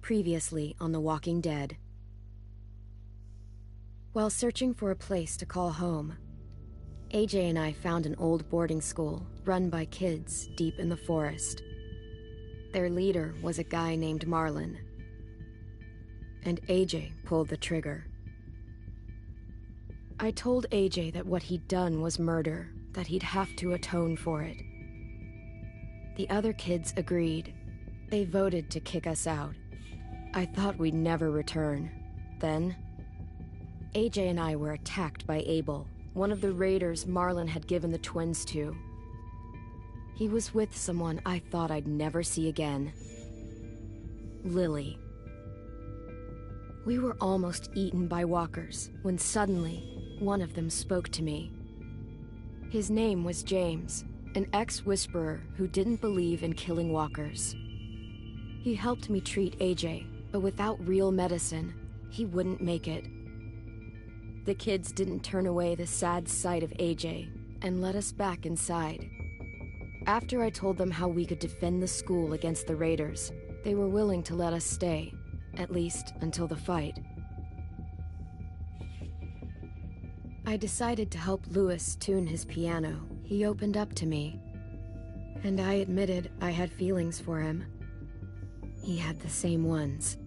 Previously on The Walking Dead. While searching for a place to call home, AJ and I found an old boarding school run by kids deep in the forest. Their leader was a guy named Marlon, and AJ pulled the trigger. I told AJ that what he'd done was murder, that he'd have to atone for it. The other kids agreed. They voted to kick us out. I thought we'd never return. Then, AJ and I were attacked by Abel, one of the raiders Marlon had given the twins to. He was with someone I thought I'd never see again. Lily. We were almost eaten by walkers when suddenly one of them spoke to me. His name was James, an ex-whisperer who didn't believe in killing walkers. He helped me treat AJ, but without real medicine, he wouldn't make it. The kids didn't turn away the sad sight of AJ and let us back inside. After I told them how we could defend the school against the raiders, they were willing to let us stay, at least until the fight. I decided to help Louis tune his piano. He opened up to me, and I admitted I had feelings for him. He had the same ones.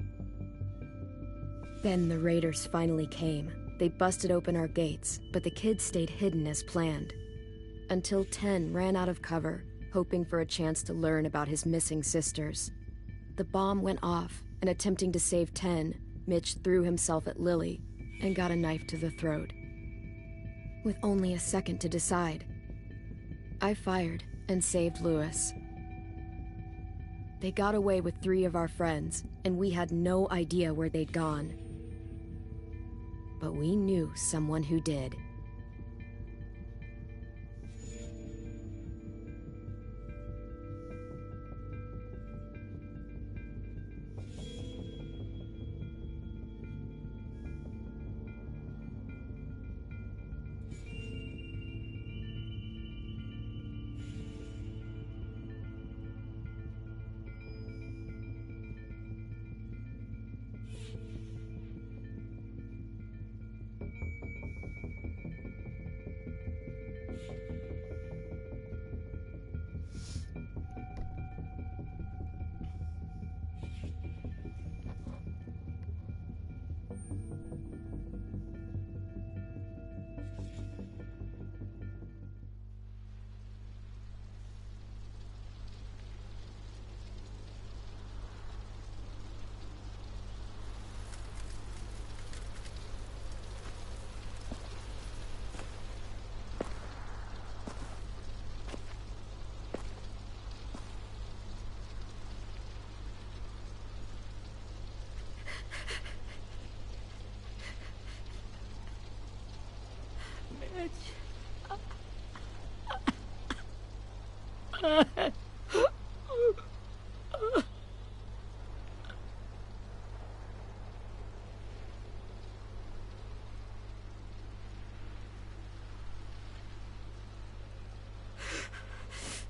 Then the raiders finally came. They busted open our gates, but the kids stayed hidden as planned. Until 10 ran out of cover, hoping for a chance to learn about his missing sisters. The bomb went off, and attempting to save 10, Mitch threw himself at Lily and got a knife to the throat. With only a second to decide, I fired and saved Louis. They got away with 3 of our friends, and we had no idea where they'd gone. But we knew someone who did.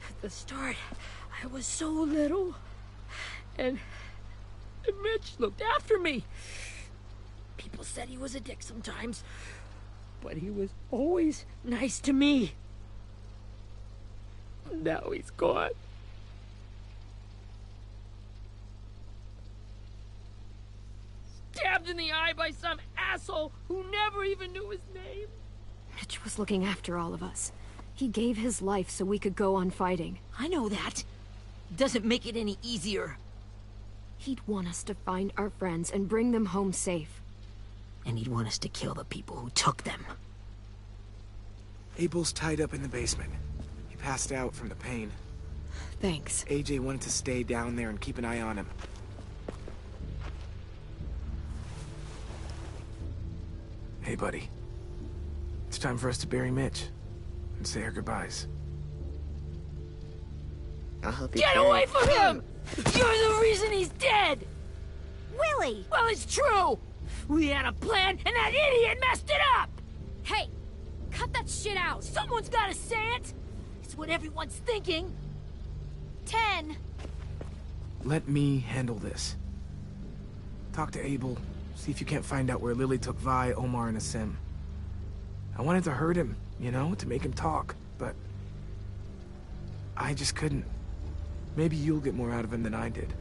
At the start, I was so little, and Mitch looked after me. People said he was a dick sometimes, but he was always nice to me. Now he's gone. Stabbed in the eye by some asshole who never even knew his name. Mitch was looking after all of us. He gave his life so we could go on fighting. I know that. Doesn't make it any easier. He'd want us to find our friends and bring them home safe. And he'd want us to kill the people who took them. Abel's tied up in the basement. He passed out from the pain. Thanks. AJ wanted to stay down there and keep an eye on him. Hey, buddy. It's time for us to bury Mitch and say our goodbyes. I'll help you. Get away from him! You're the reason he's dead! Willie! Well, it's true! We had a plan, and that idiot messed it up! Hey! Cut that shit out! Someone's gotta say it! It's what everyone's thinking. 10! Let me handle this. talk to Abel, see if you can't find out where Lily took Vi, Omar, and Asim. I wanted to hurt him, you know, to make him talk, but I just couldn't. Maybe you'll get more out of him than I did.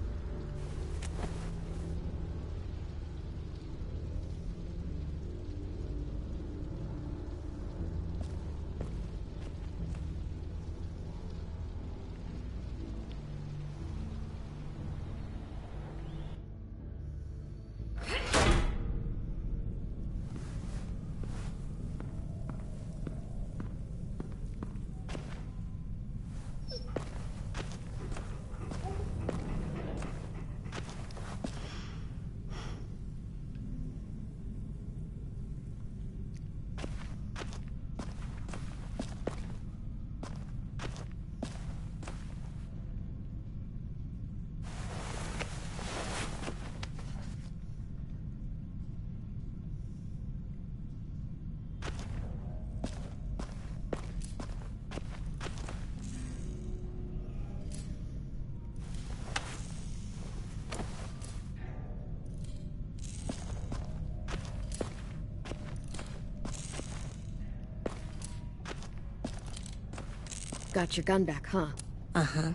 Got your gun back, huh? Uh-huh.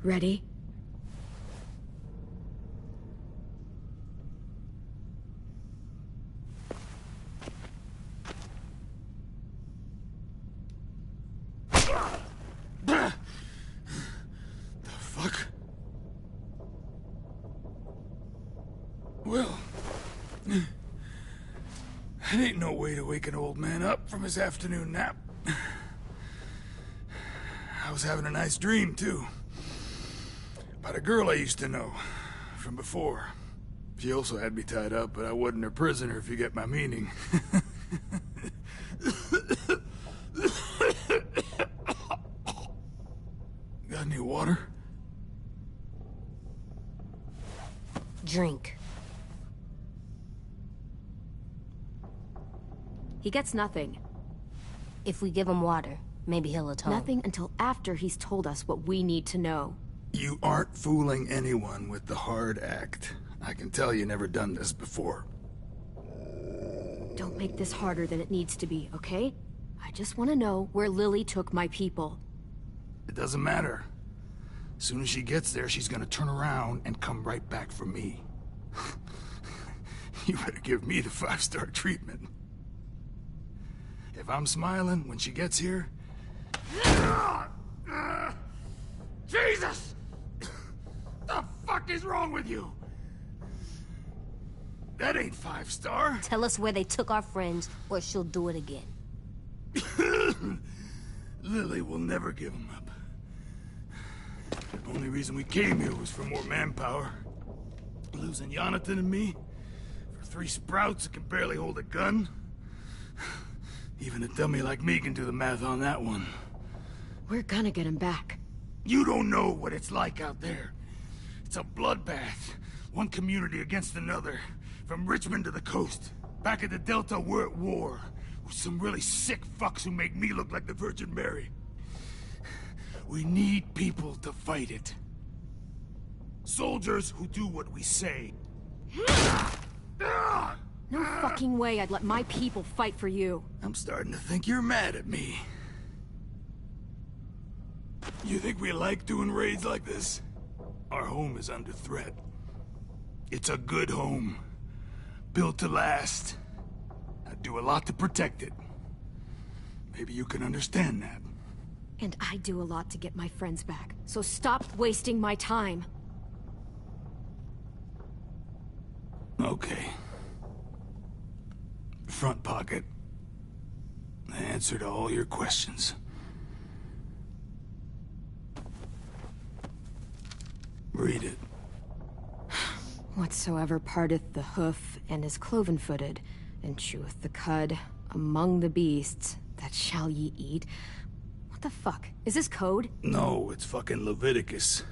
Ready? Well, that ain't no way to wake an old man up from his afternoon nap. I was having a nice dream, too. About a girl I used to know from before. She also had me tied up, but I wasn't her prisoner, if you get my meaning. Got any water? Drink. He gets nothing. If we give him water, maybe he'll atone. Nothing until after he's told us what we need to know. You aren't fooling anyone with the hard act. I can tell you never done this before. Don't make this harder than it needs to be, okay? I just want to know where Lily took my people. It doesn't matter. As soon as she gets there, she's gonna turn around and come right back for me. You better give me the 5-star treatment. If I'm smiling when she gets here... Jesus! The fuck is wrong with you? That ain't 5-star. Tell us where they took our friends, or she'll do it again. Lily will never give them up. The only reason we came here was for more manpower. Losing Jonathan and me for 3 sprouts that can barely hold a gun. Even a dummy like me can do the math on that one. We're gonna get him back. You don't know what it's like out there. It's a bloodbath. One community against another. From Richmond to the coast. Back at the Delta, we're at war. With some really sick fucks who make me look like the Virgin Mary. We need people to fight it. Soldiers who do what we say. No fucking way I'd let my people fight for you. I'm starting to think you're mad at me. You think we like doing raids like this? Our home is under threat. It's a good home. Built to last. I'd do a lot to protect it. Maybe you can understand that. And I do a lot to get my friends back. So stop wasting my time. Okay. Front pocket. The answer to all your questions. Read it. Whatsoever parteth the hoof and is cloven-footed, and cheweth the cud among the beasts, that shall ye eat. What the fuck? Is this code? No, it's fucking Leviticus.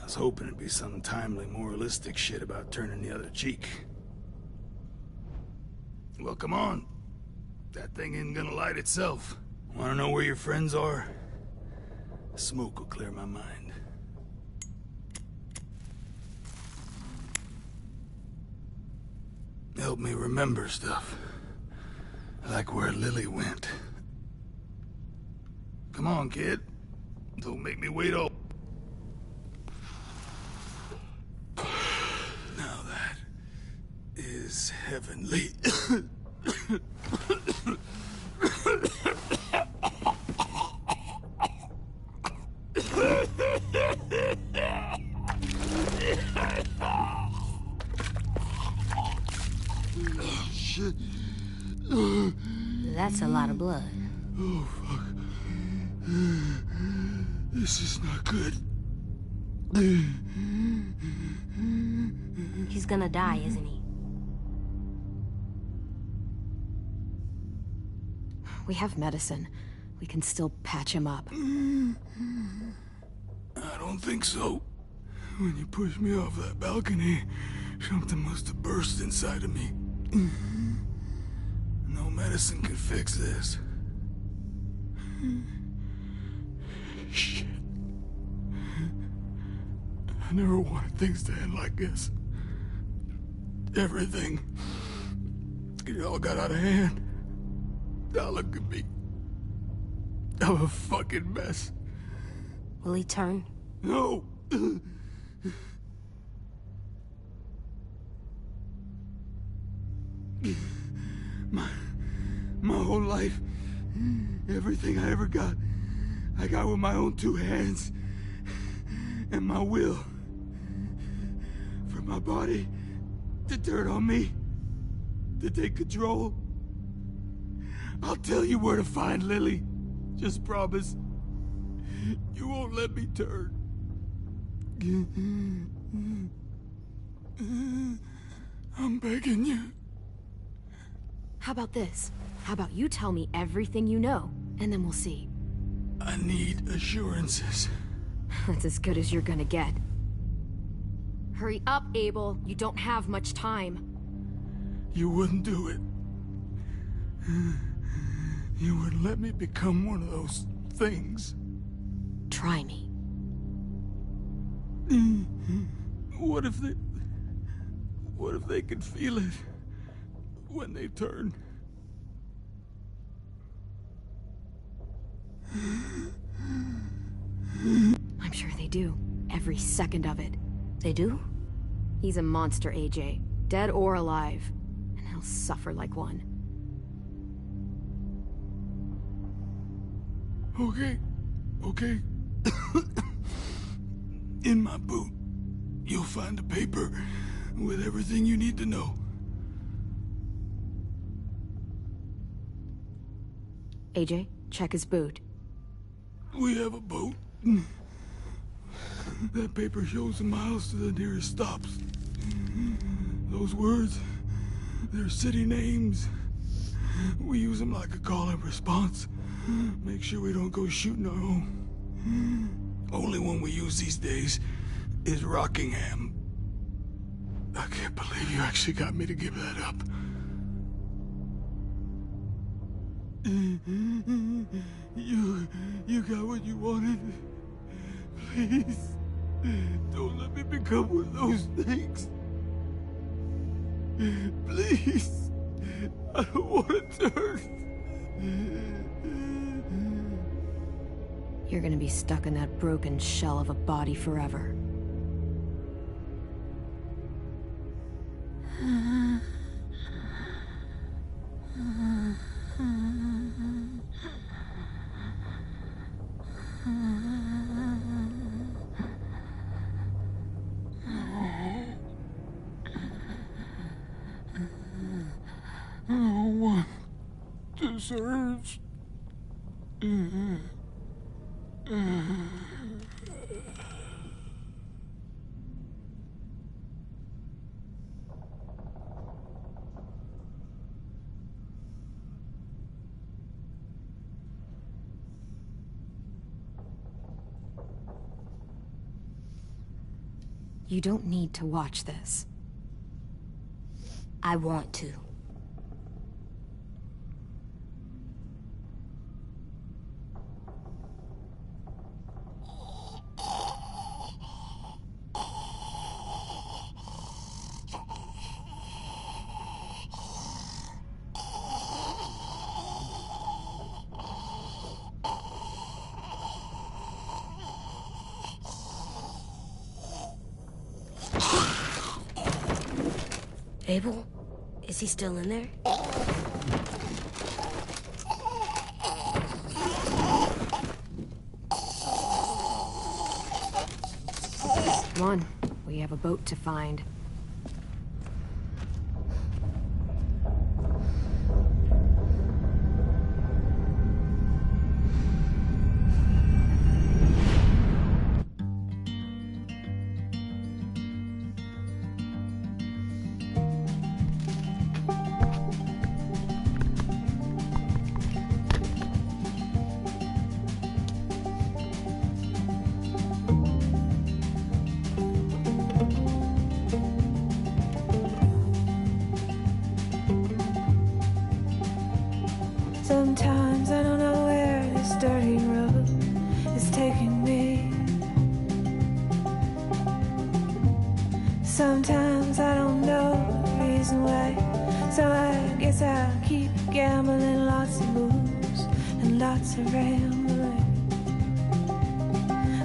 I was hoping it'd be some timely, moralistic shit about turning the other cheek. Well, come on. That thing ain't gonna light itself. Wanna know where your friends are? Smoke will clear my mind. Help me remember stuff. Like where Lily went. Come on, kid. Don't make me wait all... Now that is heavenly. Oh, shit. That's a lot of blood. Oh, fuck. This is not good. He's gonna die, isn't he? We have medicine. We can still patch him up. I don't think so. When you pushed me off that balcony, something must have burst inside of me. No medicine can fix this. Shit. I never wanted things to end like this. Everything. It all got out of hand. Now look at me. I'm a fucking mess. Will he turn? No! My whole life, everything I ever got, I got with my own two hands. And my will. For my body to turn on me, to take control. I'll tell you where to find Lily. Just promise. You won't let me turn. I'm begging you. How about this? How about you tell me everything you know, and then we'll see. I need assurances. That's as good as you're gonna get. Hurry up, Abel. You don't have much time. You wouldn't do it. You wouldn't let me become one of those things. Try me. What if they could feel it when they turn? I'm sure they do. Every second of it. They do? He's a monster, AJ. Dead or alive. And he'll suffer like one. Okay. In my boot, you'll find a paper with everything you need to know. AJ, check his boot. We have a boat. That paper shows the miles to the nearest stops. Those words, they're city names. We use them like a call and response. Make sure we don't go shooting our own. Only one we use these days is Rockingham. I can't believe you actually got me to give that up. You got what you wanted. Please, don't let me become one of those things. Please, I don't want to turn. You're gonna be stuck in that broken shell of a body forever. No one deserves. You don't need to watch this. I want to. Abel? Is he still in there? Come on, we have a boat to find. Sometimes I don't know where this dirty road is taking me. Sometimes I don't know the reason why. So I guess I'll keep gambling, lots of moves and lots of rambling.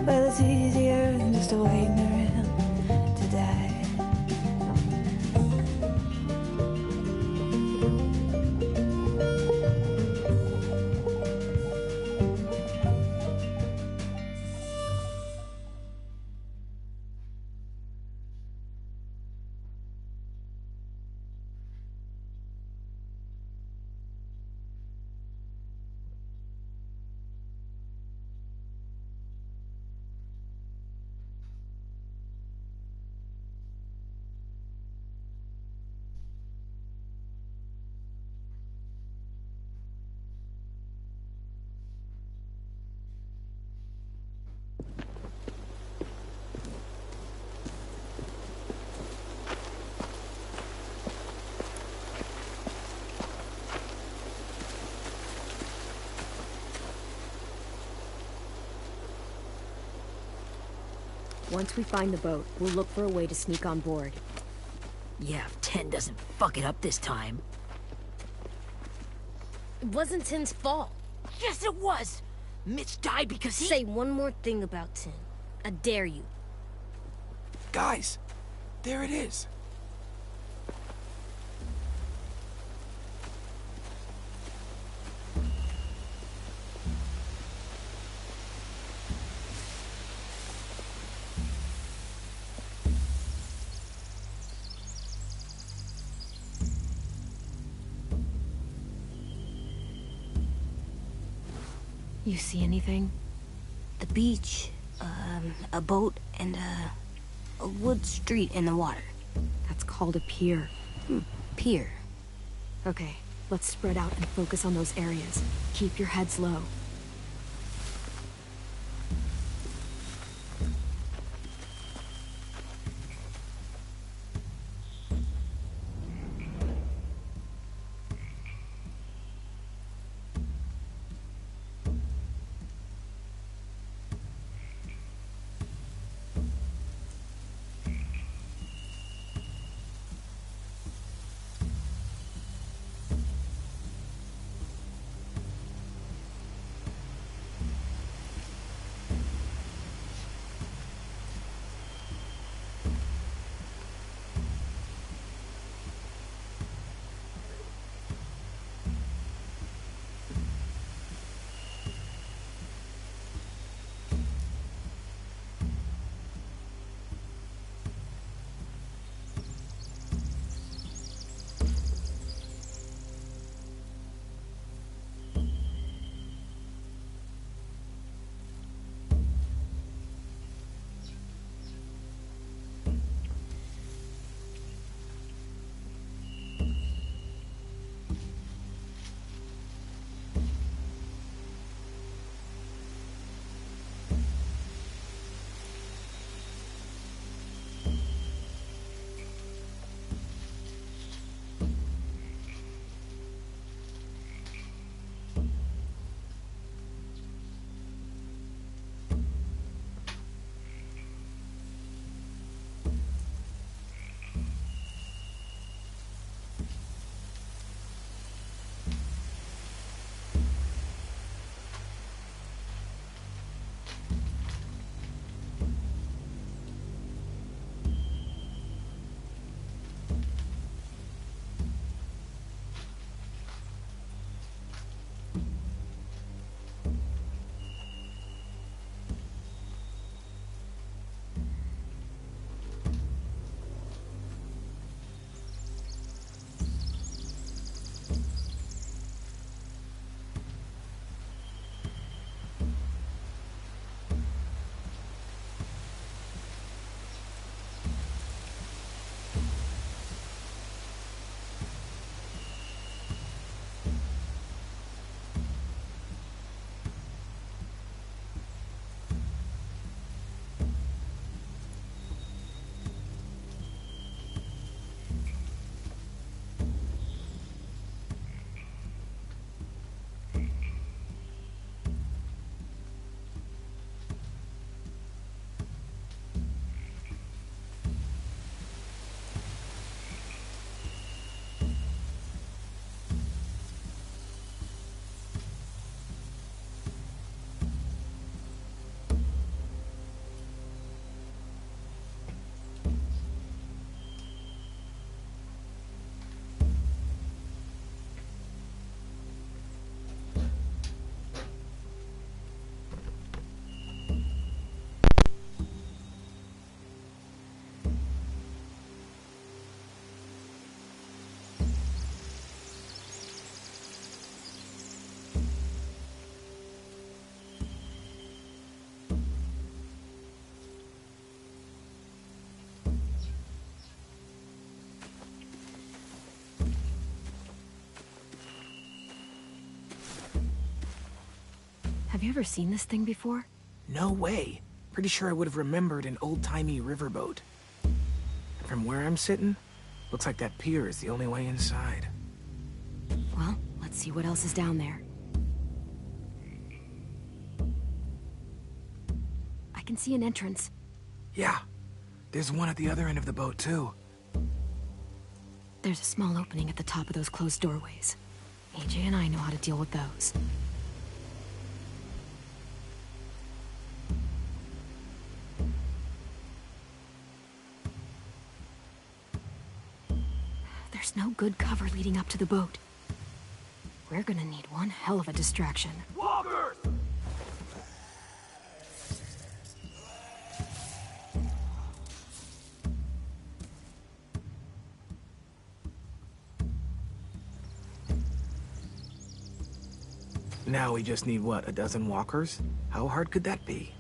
Well, it's easier than just waiting around to die. Once we find the boat, we'll look for a way to sneak on board. Yeah, if 10 doesn't fuck it up this time. It wasn't Tin's fault. Yes, it was! Mitch died because he— Say one more thing about Tin. I dare you. Guys, there it is. You see anything? The beach, a boat, and a wood street in the water. That's called a pier. Pier. Okay, let's spread out and focus on those areas. Keep your heads low. Have you ever seen this thing before? No way. Pretty sure I would have remembered an old-timey riverboat. And from where I'm sitting, looks like that pier is the only way inside. Well, let's see what else is down there. I can see an entrance. Yeah. There's one at the other end of the boat, too. There's a small opening at the top of those closed doorways. AJ and I know how to deal with those. There's no good cover leading up to the boat. We're gonna need one hell of a distraction. Walkers! Now we just need, what, a dozen walkers? How hard could that be?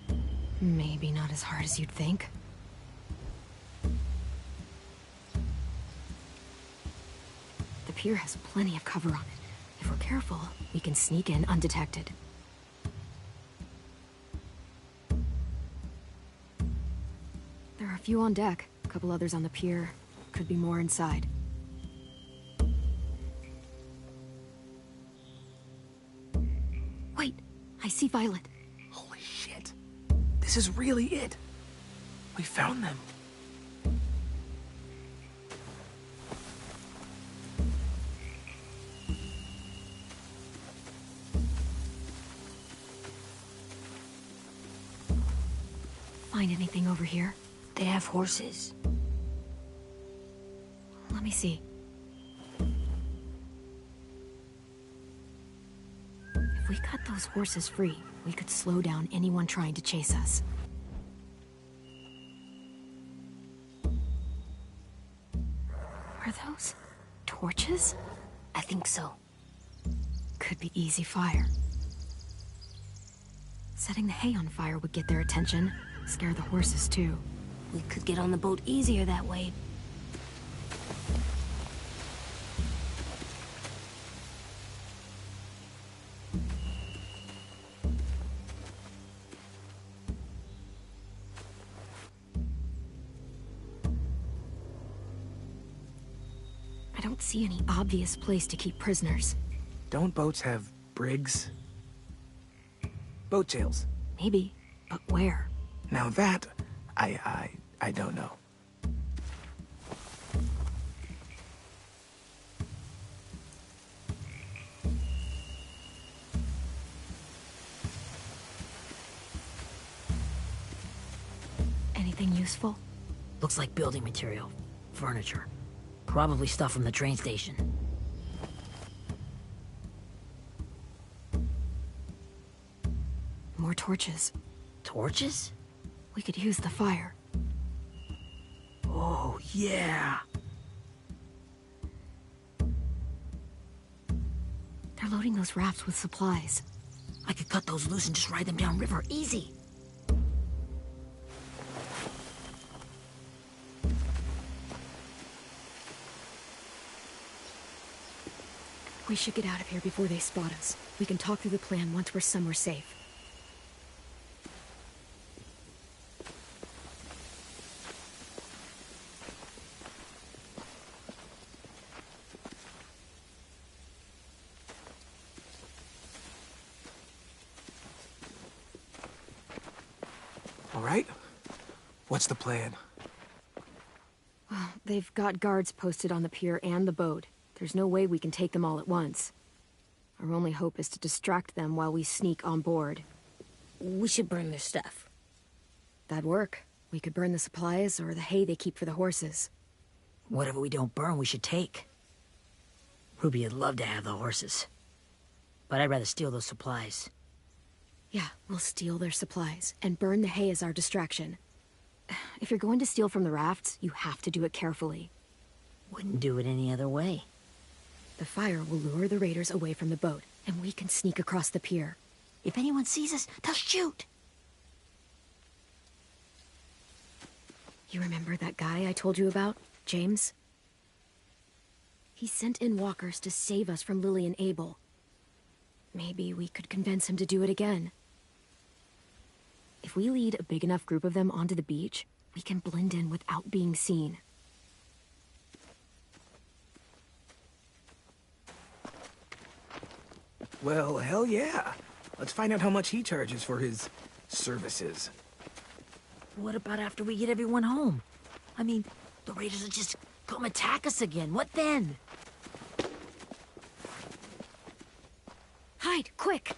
Maybe not as hard as you'd think. The pier has plenty of cover on it. If we're careful, we can sneak in undetected. There are a few on deck, a couple others on the pier. Could be more inside. Wait, I see Violet. Holy shit. This is really it. We found them. Find anything over here? They have horses. Let me see. If we cut those horses free, we could slow down anyone trying to chase us. Are those torches? I think so. Could be easy fire. Setting the hay on fire would get their attention. Scare the horses, too. We could get on the boat easier that way. I don't see any obvious place to keep prisoners. Don't boats have brigs? Boat jails. Maybe, but where? Now that, I don't know. Anything useful? Looks like building material. Furniture. Probably stuff from the train station. More torches. Torches? We could use the fire. Oh, yeah. They're loading those rafts with supplies. I could cut those loose and just ride them downriver. Easy. We should get out of here before they spot us. We can talk through the plan once we're somewhere safe. All right? What's the plan? Well, they've got guards posted on the pier and the boat. There's no way we can take them all at once. Our only hope is to distract them while we sneak on board. We should burn their stuff. That'd work. We could burn the supplies or the hay they keep for the horses. Whatever we don't burn, we should take. Ruby would love to have the horses. But I'd rather steal those supplies. Yeah, we'll steal their supplies and burn the hay as our distraction. If you're going to steal from the rafts, you have to do it carefully. Wouldn't do it any other way. The fire will lure the raiders away from the boat, and we can sneak across the pier. If anyone sees us, they'll shoot. You remember that guy I told you about, James? He sent in walkers to save us from Lily and Abel. Maybe we could convince him to do it again. If we lead a big enough group of them onto the beach, we can blend in without being seen. Well, hell yeah. Let's find out how much he charges for his services. What about after we get everyone home? I mean, the raiders will just come attack us again. What then? Hide, quick!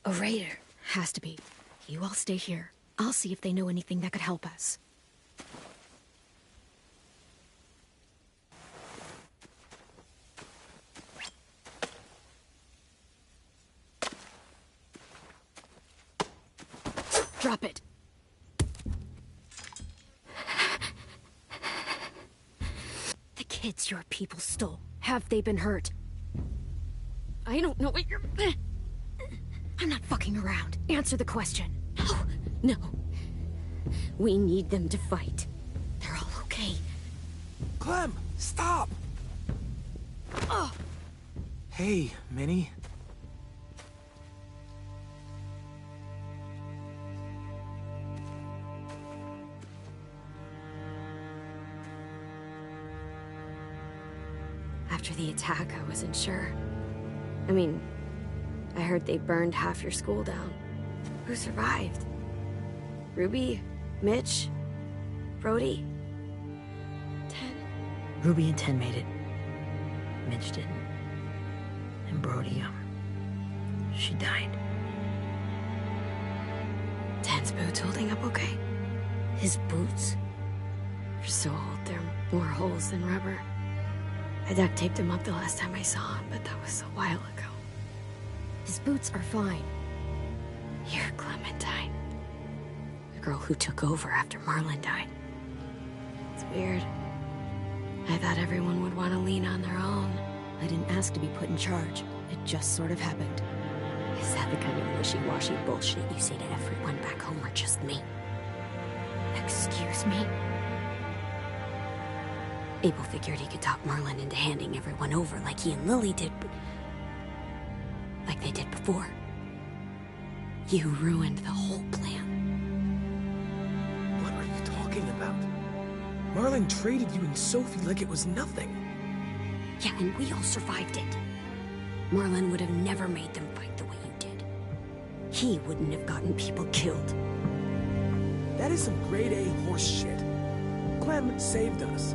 A raider. Has to be. You all stay here. I'll see if they know anything that could help us. Drop it. The kids your people stole. Have they been hurt? I don't know what you're... I'm not fucking around. Answer the question. No. We need them to fight. They're all okay. Clem, stop! Oh. Hey, Minnie. After the attack, I wasn't sure. I mean, I heard they burned half your school down. Who survived? Ruby? Mitch? Brody? 10? Ruby and 10 made it. Mitch didn't. And Brody, she died. 10's boots holding up okay? His boots? They're so old, they're more holes than rubber. I duct taped him up the last time I saw him, but that was a while ago. His boots are fine. You're Clementine. The girl who took over after Marlon died. It's weird. I thought everyone would want to lean on their own. I didn't ask to be put in charge. It just sort of happened. Is that the kind of wishy-washy bullshit you say to everyone back home or just me? Excuse me? Abel figured he could talk Marlon into handing everyone over like he and Lily did, but... like they did before. You ruined the whole plan. What are you talking about? Marlon traded you and Sophie like it was nothing. Yeah, and we all survived it. Marlon would have never made them fight the way you did. He wouldn't have gotten people killed. That is some grade A horse shit. Clem saved us.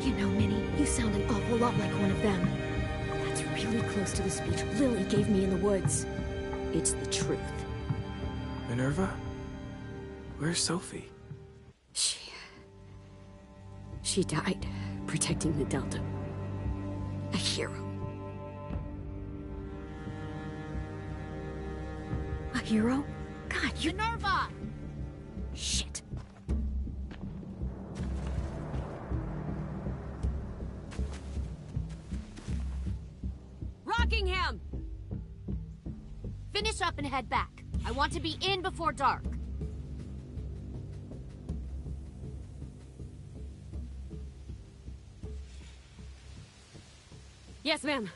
You know, Minnie, you sound an awful lot like one of them. That's really close to the speech Lily gave me in the woods. It's the truth. Minerva? Where's Sophie? She died, protecting the Delta. A hero. A hero? God, you... Minerva! Shit. Rockingham! Finish up and head back. I want to be in before dark. Yes, ma'am.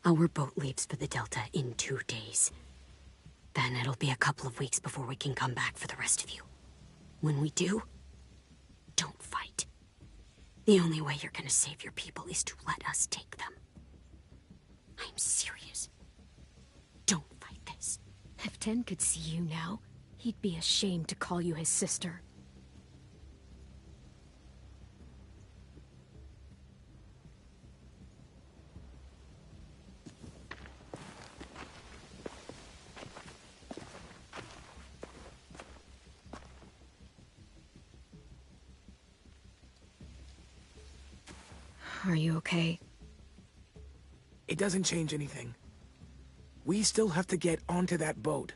Our boat leaves for the Delta in 2 days. Then it'll be a couple of weeks before we can come back for the rest of you. When we do, don't fight. The only way you're gonna save your people is to let us take them. I'm serious. Don't fight this. If Ten could see you now, he'd be ashamed to call you his sister. Are you okay? It doesn't change anything. We still have to get onto that boat.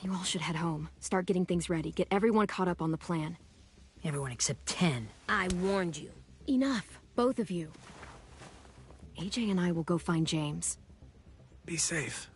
You all should head home. Start getting things ready. Get everyone caught up on the plan. Everyone except 10. I warned you. Enough, both of you. AJ and I will go find James. Be safe.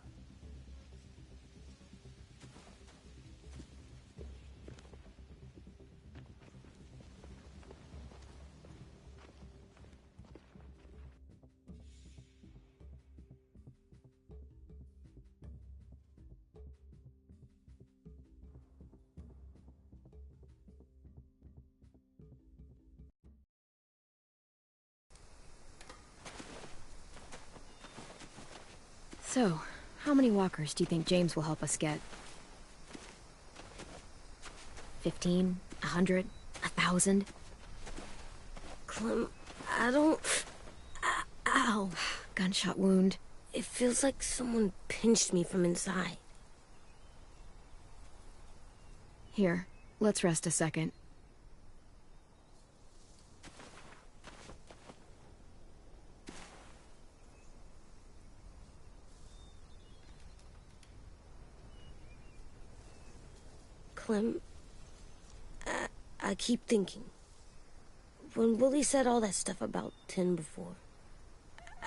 So, how many walkers do you think James will help us get? 15? 100? 1,000? Clem, I don't... Ow. Gunshot wound. It feels like someone pinched me from inside. Here, let's rest a second. Clem, I keep thinking. When Willie said all that stuff about Tin before,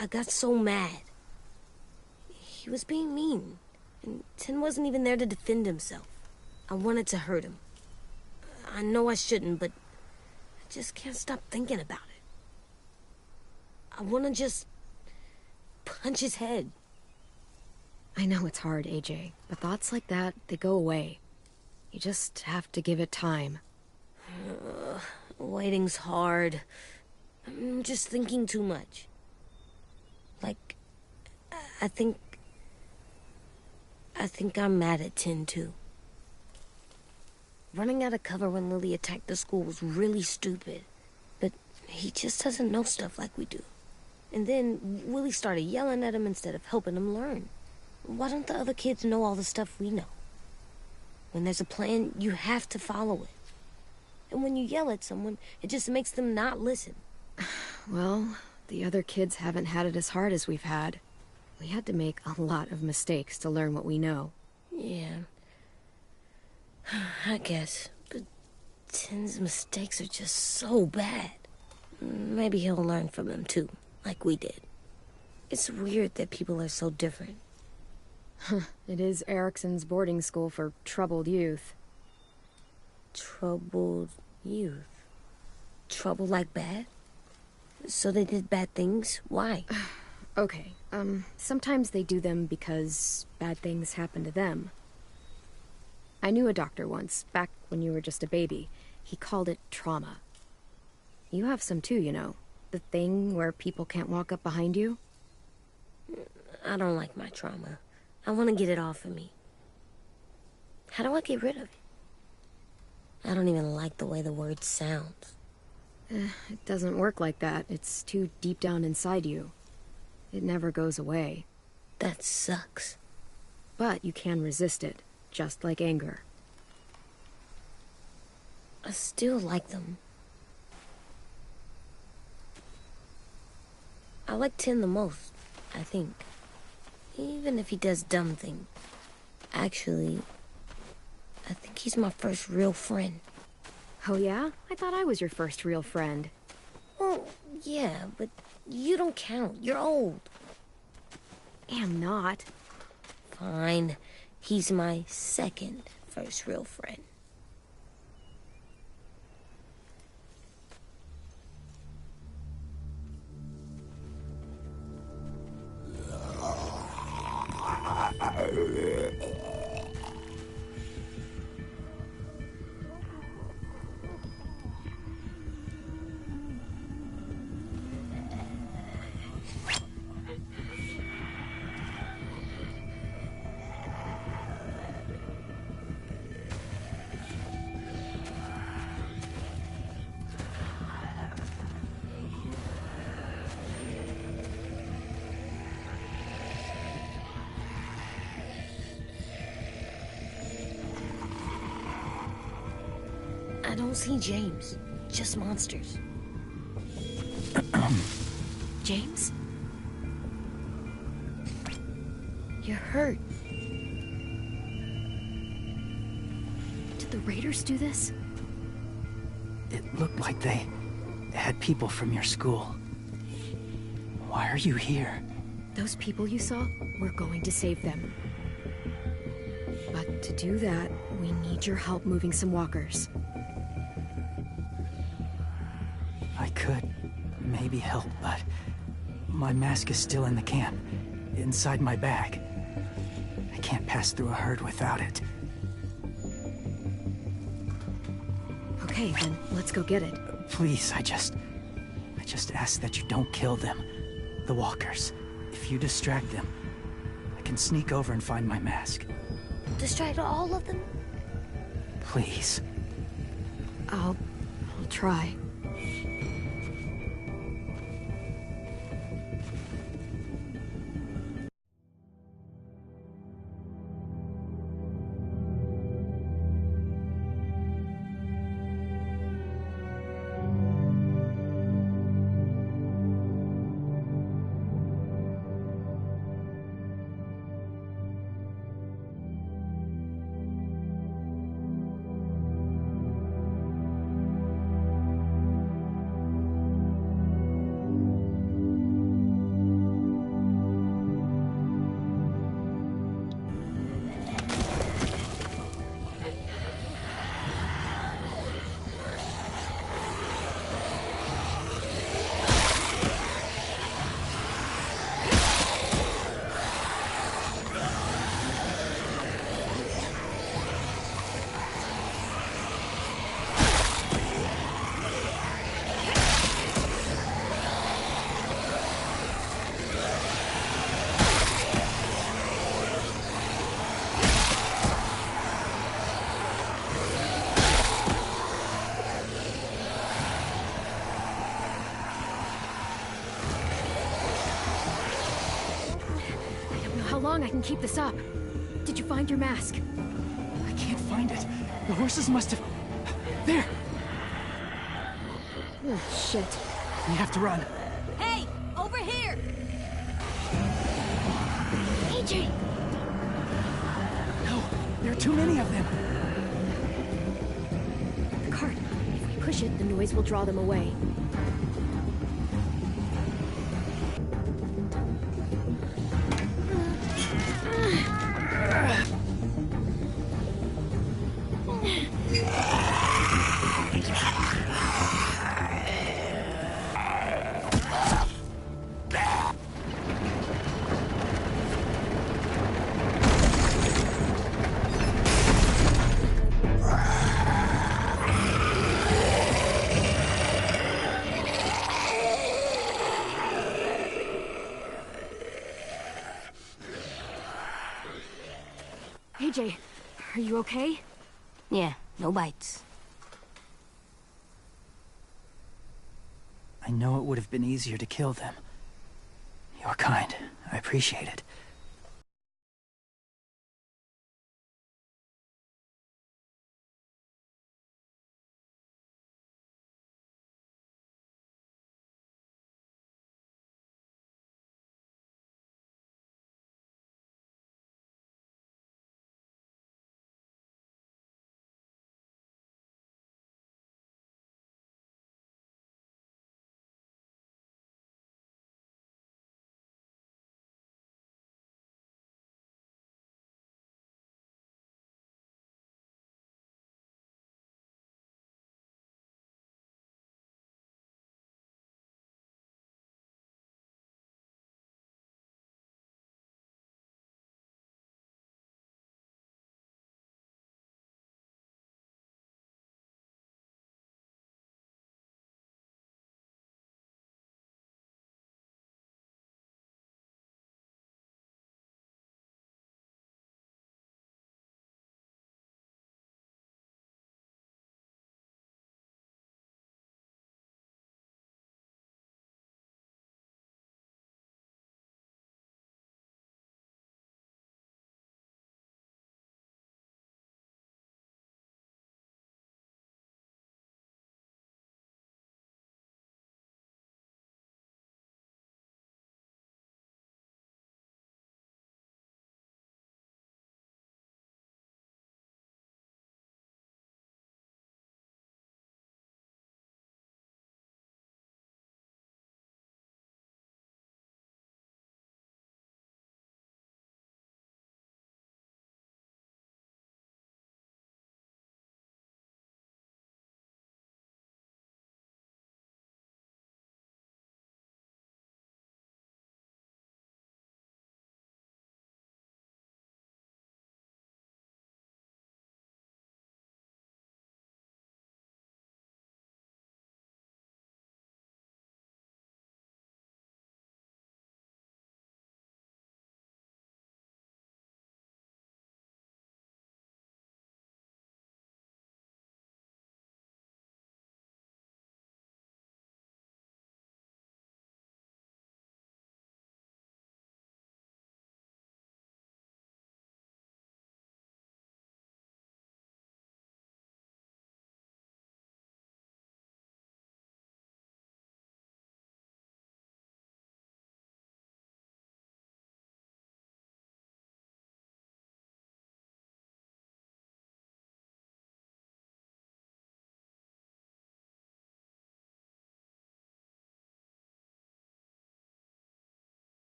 I got so mad. He was being mean, and Tin wasn't even there to defend himself. I wanted to hurt him. I know I shouldn't, but I just can't stop thinking about it. I want to just punch his head. I know it's hard, AJ, but thoughts like that, they go away. You just have to give it time. Waiting's hard. I'm just thinking too much. Like, I think I'm mad at Tin, too. Running out of cover when Lily attacked the school was really stupid. But he just doesn't know stuff like we do. And then Willie started yelling at him instead of helping him learn. Why don't the other kids know all the stuff we know? When there's a plan, you have to follow it. And when you yell at someone, it just makes them not listen. Well, the other kids haven't had it as hard as we've had. We had to make a lot of mistakes to learn what we know. Yeah. I guess. But Tin's mistakes are just so bad. Maybe he'll learn from them too, like we did. It's weird that people are so different. It is Erickson's boarding school for troubled youth. Troubled youth? Trouble like bad? So they did bad things? Why? Okay, sometimes they do them because bad things happen to them. I knew a doctor once, back when you were just a baby. He called it trauma. You have some too, you know. The thing where people can't walk up behind you. I don't like my trauma. I want to get it off of me. How do I get rid of it? I don't even like the way the word sounds. It doesn't work like that. It's too deep down inside you. It never goes away. That sucks. But you can resist it, just like anger. I still like them. I like Tin the most, I think. Even if he does dumb things. Actually, I think he's my first real friend. Oh yeah? I thought I was your first real friend. Well, yeah, but you don't count. You're old. Am not. Fine. He's my second first real friend. I don't see James. Just monsters. James? You're hurt. Did the raiders do this? It looked like they had people from your school. Why are you here? Those people you saw, we're going to save them. But to do that, we need your help moving some walkers. I could maybe help, but my mask is still in the camp, inside my bag. I can't pass through a herd without it. Okay, then let's go get it. Please, I just ask that you don't kill them. The walkers. If you distract them, I can sneak over and find my mask. Distract all of them? Please. I'll try. How long I can keep this up? Did you find your mask? I can't find it. The horses must have... There! Oh, shit. We have to run. Hey, over here! AJ! No, there are too many of them. The cart. If we push it, the noise will draw them away. AJ, are you okay? Yeah, no bites. I know it would have been easier to kill them. You're kind. I appreciate it.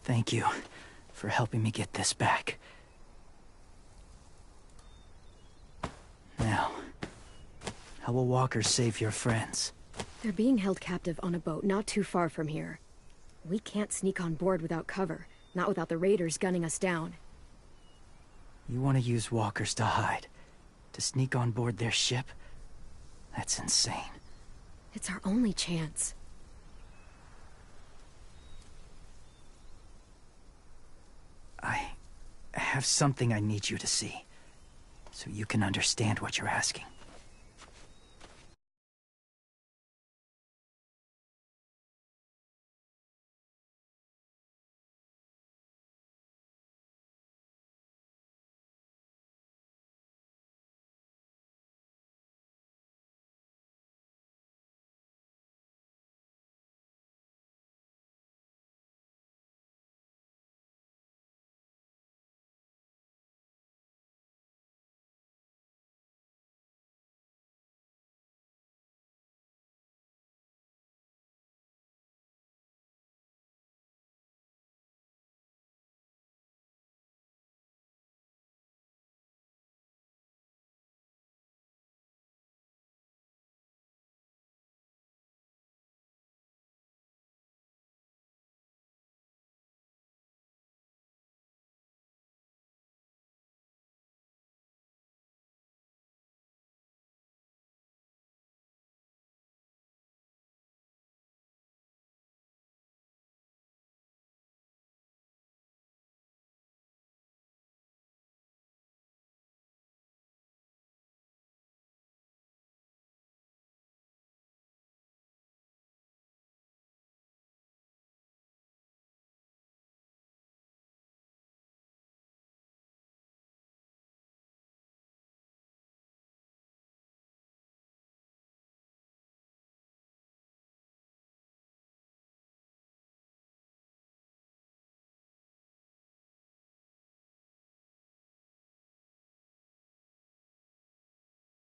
Thank you for helping me get this back. Now, how will walkers save your friends? They're being held captive on a boat not too far from here. We can't sneak on board without cover, not without the raiders gunning us down. You want to use walkers to hide? To sneak on board their ship? That's insane. It's our only chance. I have something I need you to see, so you can understand what you're asking.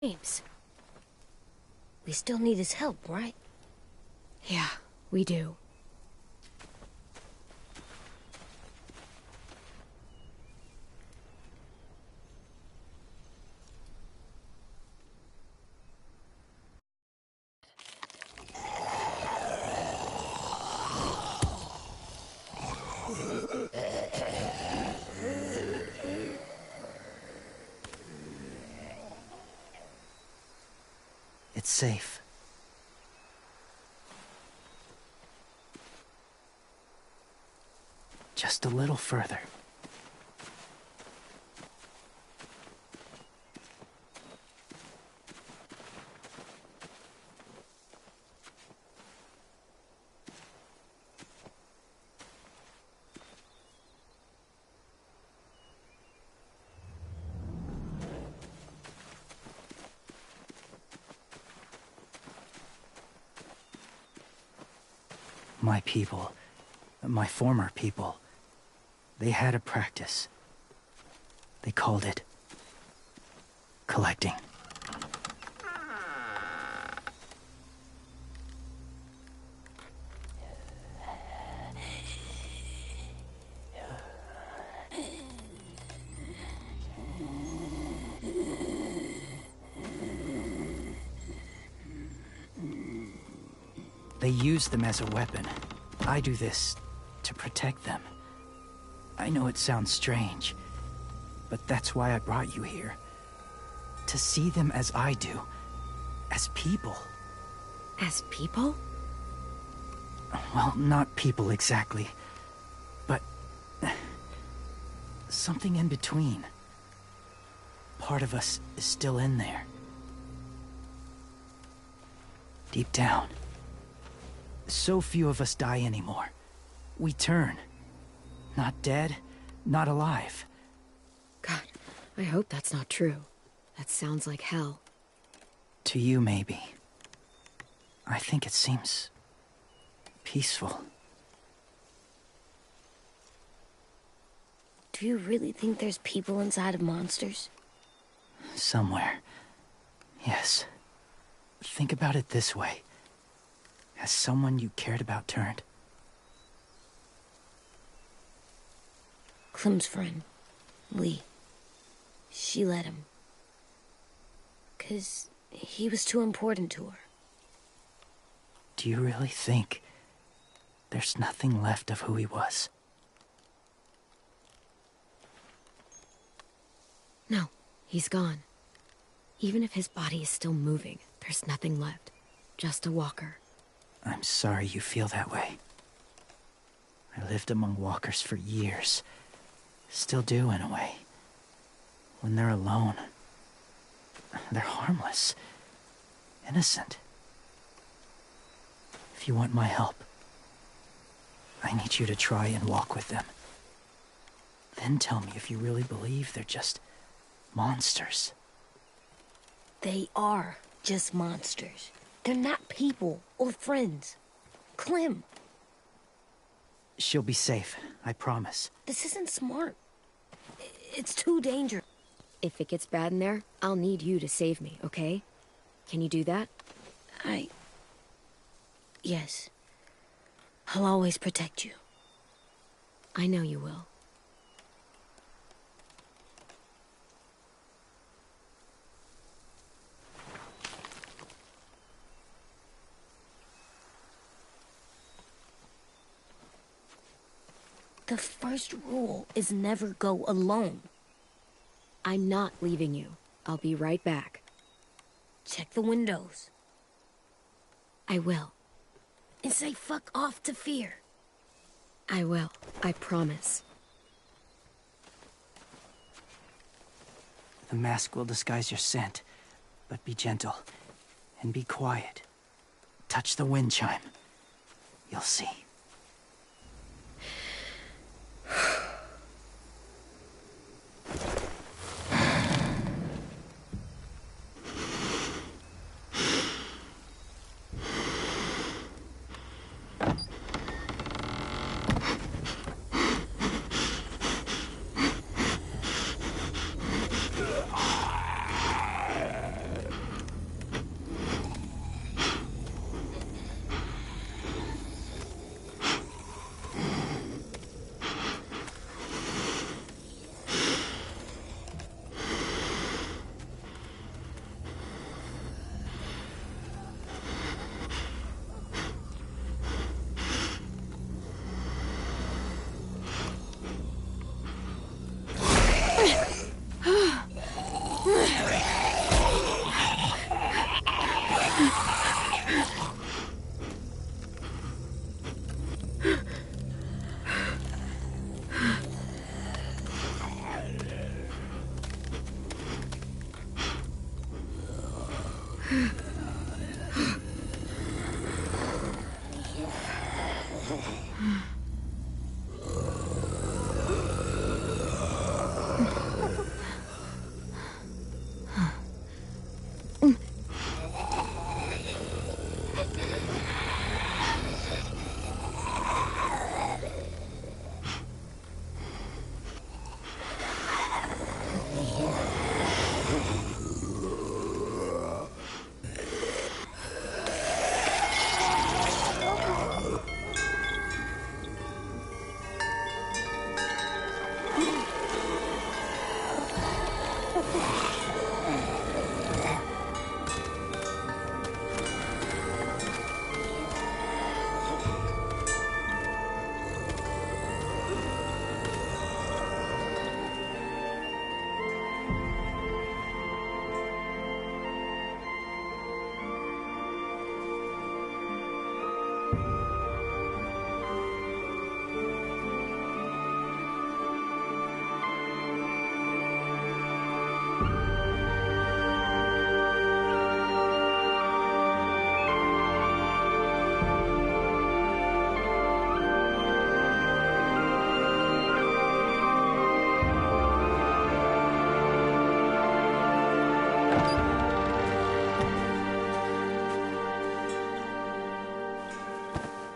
James. We still need his help, right? Yeah, we do. It's safe. Just a little further. My people, my former people, they had a practice. They called it collecting. They use them as a weapon. I do this to protect them. I know it sounds strange, but that's why I brought you here. To see them as I do. As people. As people? Well, not people exactly, but something in between. Part of us is still in there. Deep down. So few of us die anymore. We turn. Not dead, not alive. God, I hope that's not true. That sounds like hell. To you, maybe. I think it seems peaceful. Do you really think there's people inside of monsters? Somewhere. Yes. Think about it this way. Has someone you cared about turned? Clem's friend, Lee. She let him. 'Cause he was too important to her. Do you really think there's nothing left of who he was? No, he's gone. Even if his body is still moving, there's nothing left. Just a walker. I'm sorry you feel that way. I lived among walkers for years. Still do, in a way. When they're alone, they're harmless. Innocent. If you want my help, I need you to try and walk with them. Then tell me if you really believe they're just monsters. They are just monsters. They're not people or friends. Clem, She'll be safe, I promise. this isn't smart. It's too dangerous. If it gets bad in there, I'll need you to save me, okay? Can you do that? Yes. I'll always protect you. I know you will. The first rule is never go alone. I'm not leaving you. I'll be right back. Check the windows. I will. And say fuck off to fear. I will. I promise. The mask will disguise your scent, but be gentle and be quiet. Touch the wind chime. You'll see.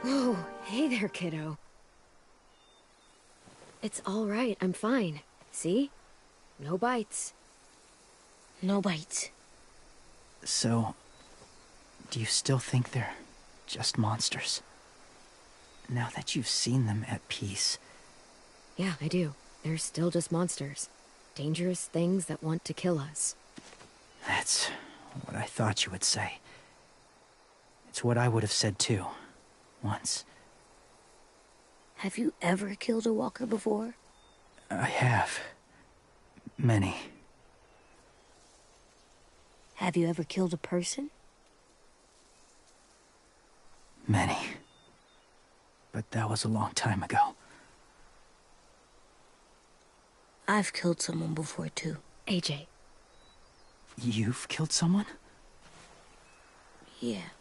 Oh, hey there, kiddo. It's all right. I'm fine. See? No bites. No bites. So, do you still think they're just monsters? Now that you've seen them at peace. Yeah, I do. they're still just monsters. Dangerous things that want to kill us. That's what I thought you would say. It's what I would have said too, once. Have you ever killed a walker before? I have. Many. Have you ever killed a person? Many. But that was a long time ago. I've killed someone before, too. AJ. You've killed someone? Yeah.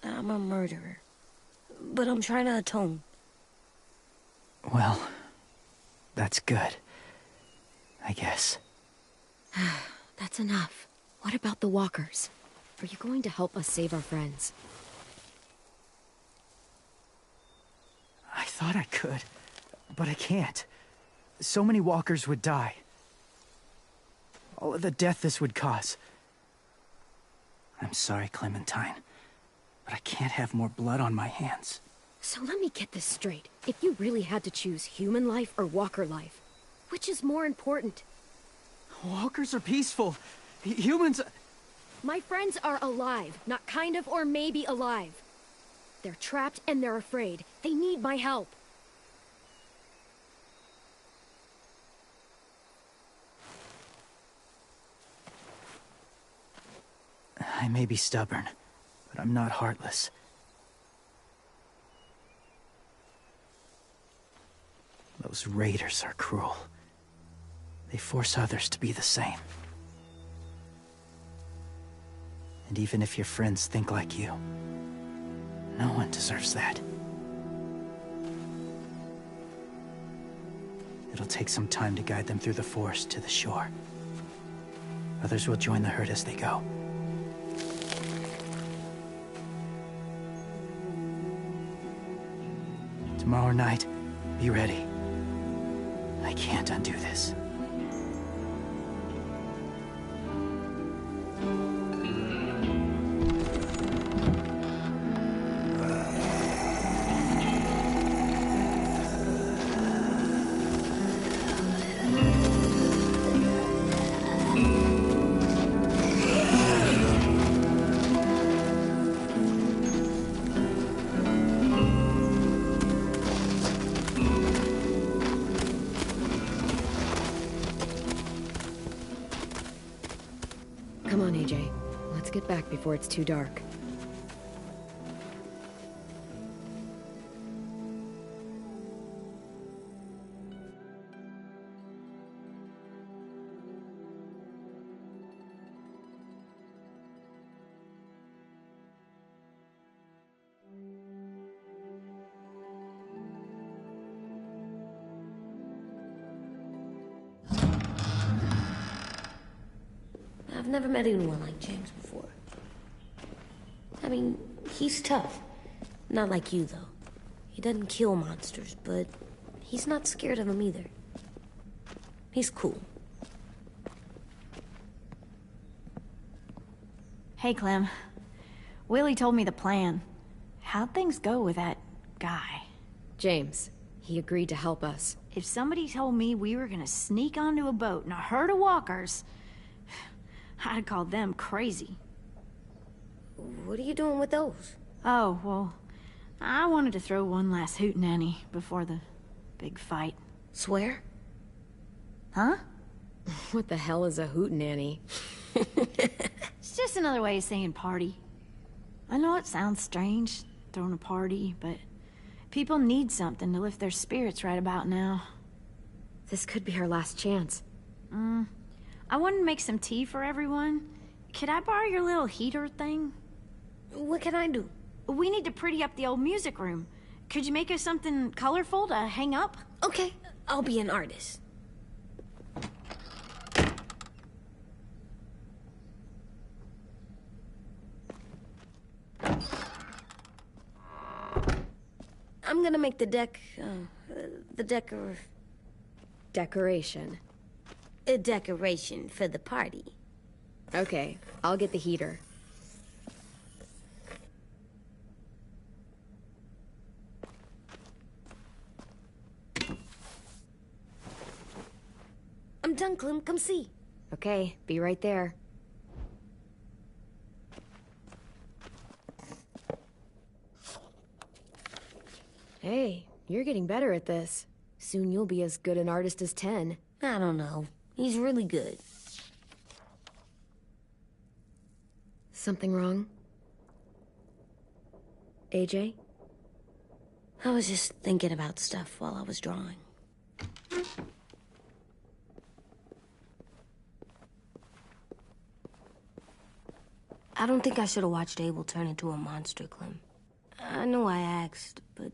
I'm a murderer. But I'm trying to atone. Well, that's good. I guess. That's enough. What about the walkers? Are you going to help us save our friends? I thought I could, but I can't. So many walkers would die. All of the death this would cause. I'm sorry, Clementine, but I can't have more blood on my hands. So let me get this straight. If you really had to choose human life or walker life, which is more important? Walkers are peaceful. Humans... My friends are alive, not kind of or maybe alive. They're trapped and they're afraid. They need my help. I may be stubborn, but I'm not heartless. Those raiders are cruel. They force others to be the same. And even if your friends think like you, no one deserves that. It'll take some time to guide them through the forest to the shore. Others will join the herd as they go. Tomorrow night, be ready. I can't undo this. Come on, AJ. Let's get back before it's too dark. I've never met anyone like James before. I mean, he's tough. Not like you, though. He doesn't kill monsters, but he's not scared of them either. He's cool. Hey, Clem. Willie told me the plan. How'd things go with that guy? James, he agreed to help us. If somebody told me we were gonna sneak onto a boat in a herd of walkers, I'd call them crazy. What are you doing with those? Oh, well, I wanted to throw one last hootenanny before the big fight. Swear? Huh? What the hell is a hootenanny? It's just another way of saying party. I know it sounds strange, throwing a party, but people need something to lift their spirits right about now. This could be our last chance. I wanted to make some tea for everyone. Could I borrow your little heater thing? What can I do? We need to pretty up the old music room. Could you make us something colorful to hang up? Okay, I'll be an artist. I'm gonna make the Decoration. a decoration for the party. Okay, I'll get the heater. done, Clem. Come see. Okay, be right there. Hey, you're getting better at this. Soon you'll be as good an artist as 10. I don't know. He's really good. Something wrong? AJ? I was just thinking about stuff while I was drawing. I don't think I should have watched Abel turn into a monster, Clem. I know I asked, but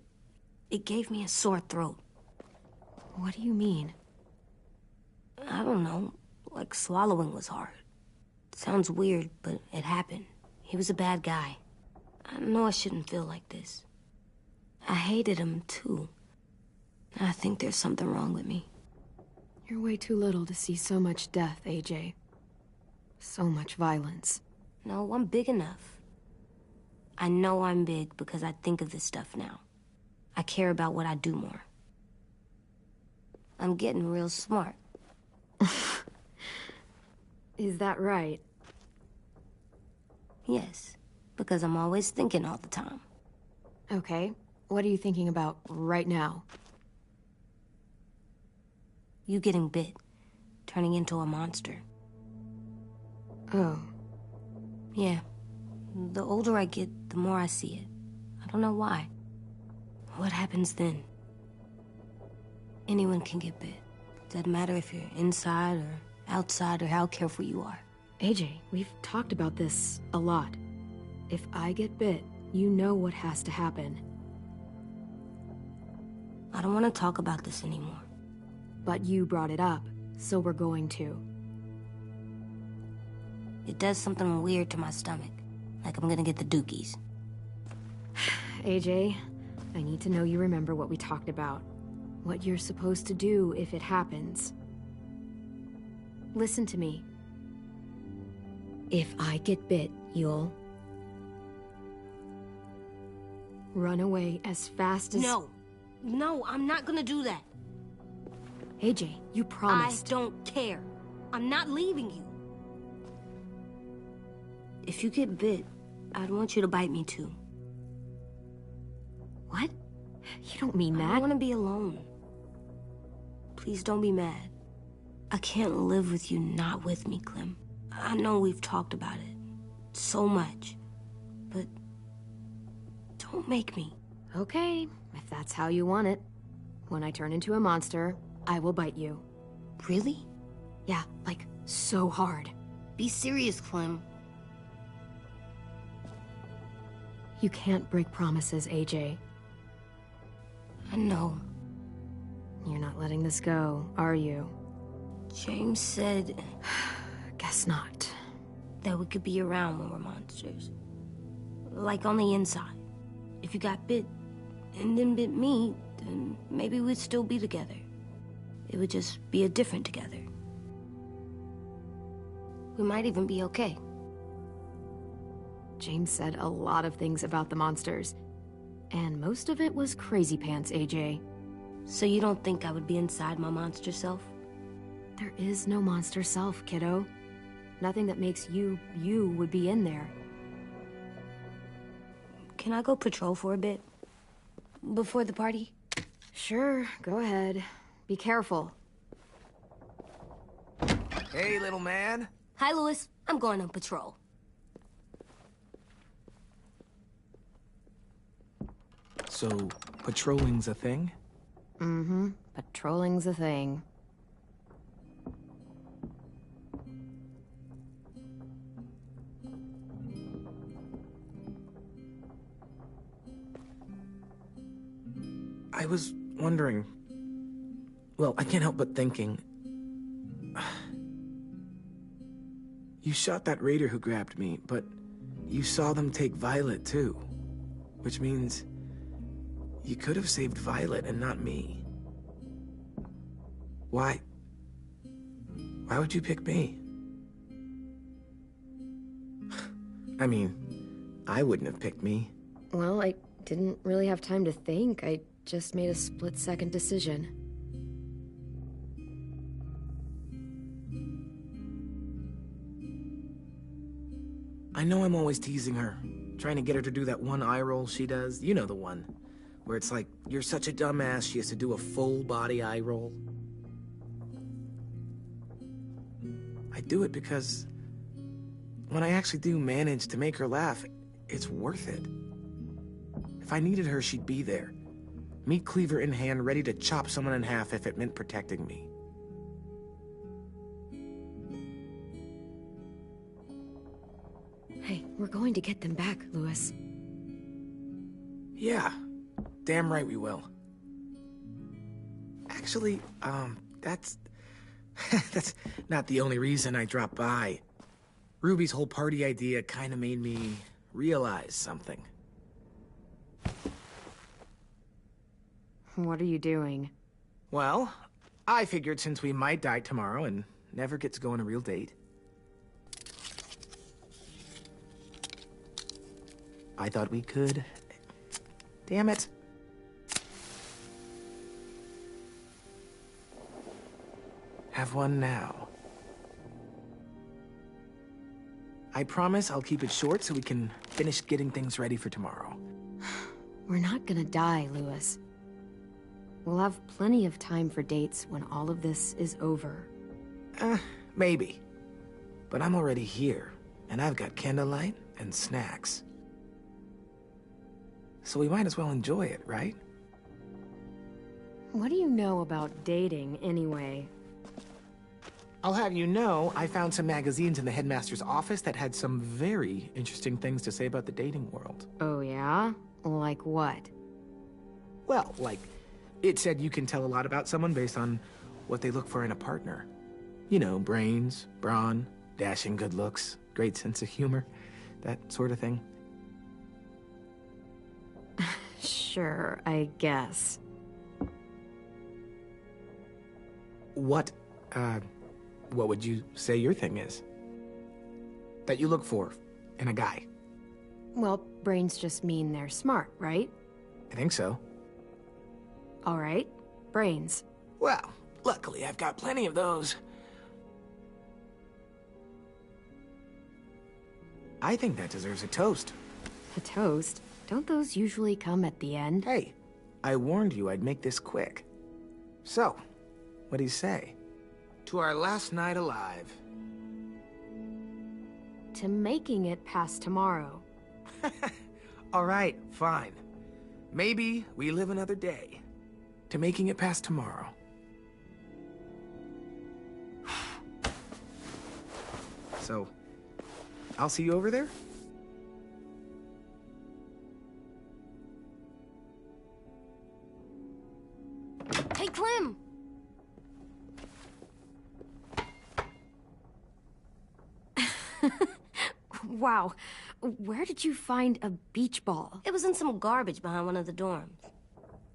it gave me a sore throat. What do you mean? I don't know. Like swallowing was hard. Sounds weird, but it happened. He was a bad guy. I know I shouldn't feel like this. I hated him, too. I think there's something wrong with me. You're way too little to see so much death, AJ. So much violence. No, I'm big enough. I know I'm big because I think of this stuff now. I care about what I do more. I'm getting real smart. Is that right? Yes, because I'm always thinking all the time. Okay, what are you thinking about right now? You getting bit, turning into a monster. Oh. Yeah. The older I get, the more I see it. I don't know why. What happens then? Anyone can get bit. Doesn't matter if you're inside or outside or how careful you are. AJ, we've talked about this a lot. If I get bit, you know what has to happen. I don't want to talk about this anymore. But you brought it up, so we're going to. It does something weird to my stomach. Like I'm gonna get the dookies. AJ, I need to know you remember what we talked about. What you're supposed to do if it happens. Listen to me. If I get bit, you'll... run away as fast as... No, I'm not gonna do that. AJ, you promised. I don't care. I'm not leaving you. If you get bit, I'd want you to bite me too. What? You don't mean that. I want to be alone. Please don't be mad. I can't live with you not with me, Clem. I know we've talked about it so much, but don't make me. Okay, if that's how you want it. When I turn into a monster, I will bite you. Really? Yeah, like so hard. Be serious, Clem. You can't break promises, AJ. I know. You're not letting this go, are you? James said... Guess not. That we could be around when we're monsters. Like on the inside. If you got bit, and then bit me, then maybe we'd still be together. It would just be a different together. We might even be okay. James said a lot of things about the monsters. And most of it was crazy pants, AJ. So you don't think I would be inside my monster self? There is no monster self, kiddo. Nothing that makes you, you would be in there. Can I go patrol for a bit? Before the party? Sure, go ahead. Be careful. Hey, little man. Hi, Louis. I'm going on patrol. So, patrolling's a thing? Mm-hmm. Patrolling's a thing. I was wondering... Well, I can't help but thinking... You shot that raider who grabbed me, but you saw them take Violet, too. Which means... you could have saved Violet and not me. Why? Why would you pick me? I mean, I wouldn't have picked me. Well, I didn't really have time to think. I just made a split-second decision. I know I'm always teasing her, trying to get her to do that one eye roll she does. You know the one, where it's like, you're such a dumbass, she has to do a full body eye roll. I do it because when I actually do manage to make her laugh, it's worth it. If I needed her, she'd be there. Meat cleaver in hand, ready to chop someone in half if it meant protecting me. Hey, we're going to get them back, Louis. Yeah, damn right we will. Actually, that's... that's not the only reason I dropped by. Ruby's whole party idea kinda made me realize something. What are you doing? Well, I figured since we might die tomorrow and never get to go on a real date, I thought we could... Damn it. Have one now. I promise I'll keep it short so we can finish getting things ready for tomorrow. We're not gonna die, Louis. We'll have plenty of time for dates when all of this is over. Maybe. But I'm already here, and I've got candlelight and snacks. So we might as well enjoy it, right? What do you know about dating, anyway? I'll have you know, I found some magazines in the headmaster's office that had some very interesting things to say about the dating world. Oh, yeah? Like what? Well, like, it said you can tell a lot about someone based on what they look for in a partner. You know, brains, brawn, dashing good looks, great sense of humor, that sort of thing. Sure, I guess. What would you say your thing is? That you look for in a guy? Well, brains just mean they're smart, right? I think so. All right, brains. Well, luckily I've got plenty of those. I think that deserves a toast. A toast? Don't those usually come at the end? Hey, I warned you I'd make this quick. So, what do you say? To our last night alive. To making it past tomorrow. All right, fine. Maybe we live another day. To making it past tomorrow. So, I'll see you over there? Hey, Clem! Wow, where did you find a beach ball? It was in some garbage behind one of the dorms.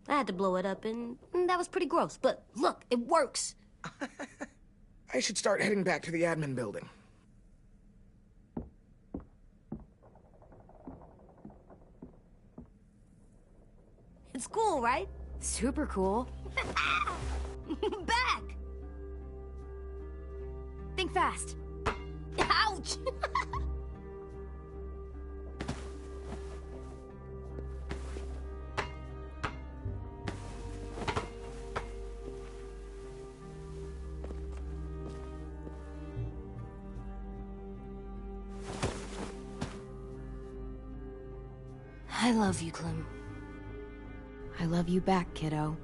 I had to blow it up, and that was pretty gross. But look, it works. I should start heading back to the admin building. It's cool, right? Super cool. Back! Think fast. Ouch! I love you, Clem. I love you back, kiddo.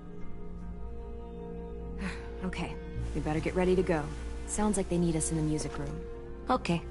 Okay, we better get ready to go. Sounds like they need us in the music room. Okay.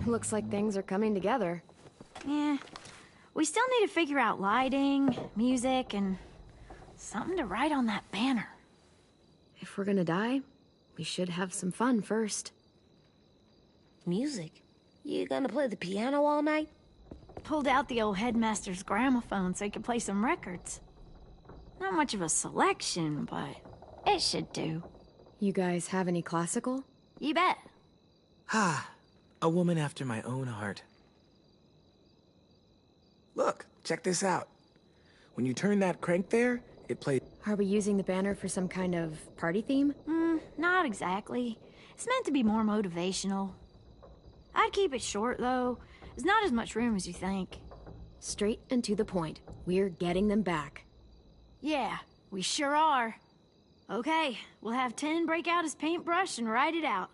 Looks like things are coming together. Yeah. We still need to figure out lighting, music, and something to write on that banner. If we're gonna die, we should have some fun first. Music? You gonna play the piano all night? Pulled out the old headmaster's gramophone so he could play some records. Not much of a selection, but it should do. You guys have any classical? You bet. Ah, a woman after my own heart. Look, check this out. When you turn that crank there, it plays... Are we using the banner for some kind of party theme? Not exactly. It's meant to be more motivational. I'd keep it short, though. There's not as much room as you think. Straight and to the point. We're getting them back. Yeah, we sure are. Okay, we'll have 10 break out his paintbrush and write it out.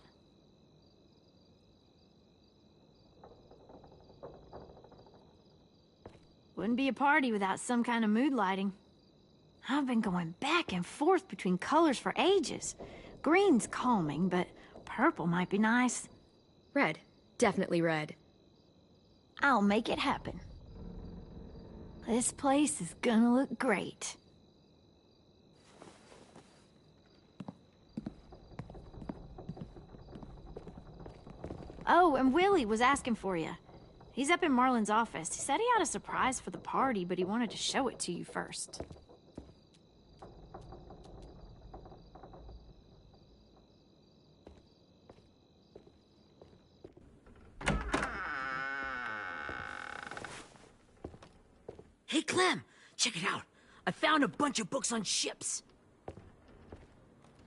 Wouldn't be a party without some kind of mood lighting. I've been going back and forth between colors for ages. Green's calming, but purple might be nice. Red. Definitely red. I'll make it happen. This place is gonna look great. Oh, and Willie was asking for you. He's up in Marlin's office. He said he had a surprise for the party, but he wanted to show it to you first. Hey, Clem, check it out. I found a bunch of books on ships.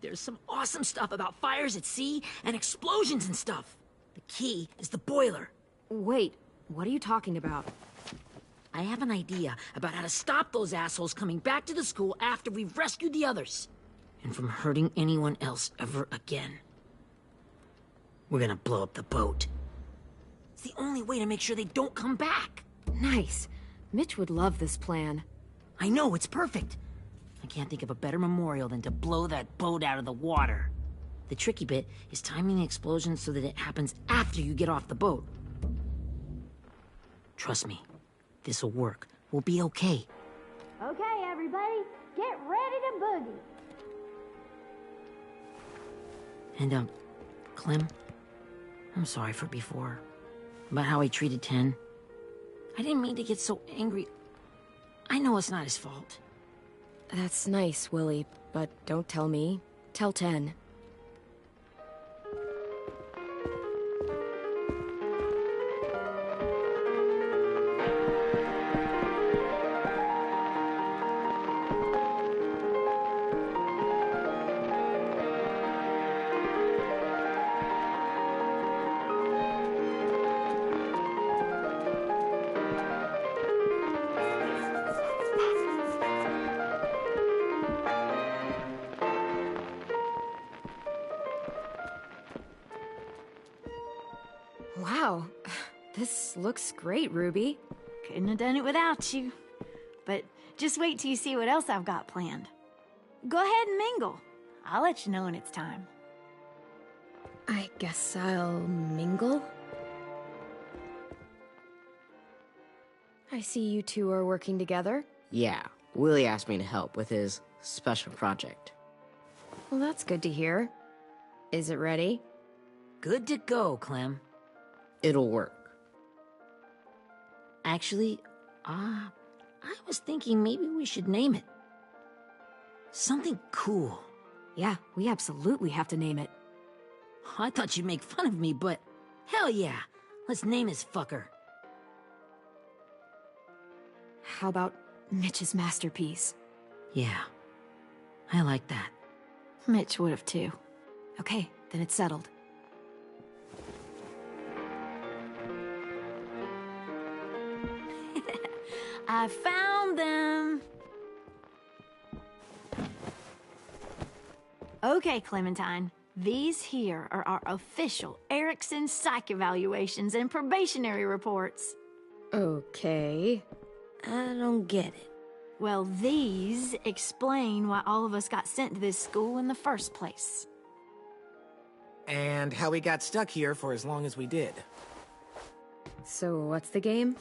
There's some awesome stuff about fires at sea and explosions and stuff. The key is the boiler. Wait, what are you talking about? I have an idea about how to stop those assholes coming back to the school after we've rescued the others. And from hurting anyone else ever again. We're gonna blow up the boat. It's the only way to make sure they don't come back. Nice. Mitch would love this plan. I know, it's perfect. I can't think of a better memorial than to blow that boat out of the water. The tricky bit is timing the explosion so that it happens after you get off the boat. Trust me, this'll work. We'll be okay. Okay, everybody, get ready to boogie. And, Clem, I'm sorry for before. About how I treated Ten. I didn't mean to get so angry. I know it's not his fault. That's nice, Willie, but don't tell me. Tell 10. Wow, this looks great, Ruby. Couldn't have done it without you. But just wait till you see what else I've got planned. Go ahead and mingle. I'll let you know when it's time. I guess I'll mingle? I see you two are working together. Yeah, Willie asked me to help with his special project. Well, that's good to hear. Is it ready? Good to go, Clem. It'll work. Actually, I was thinking maybe we should name it. Something cool. Yeah, we absolutely have to name it. I thought you'd make fun of me, but hell yeah. Let's name this fucker. How about Mitch's masterpiece? Yeah, I like that. Mitch would have too. Okay, then it's settled. I found them! Okay, Clementine. These here are our official Erickson psych evaluations and probationary reports. Okay. I don't get it. Well, these explain why all of us got sent to this school in the first place. And how we got stuck here for as long as we did. So what's the game?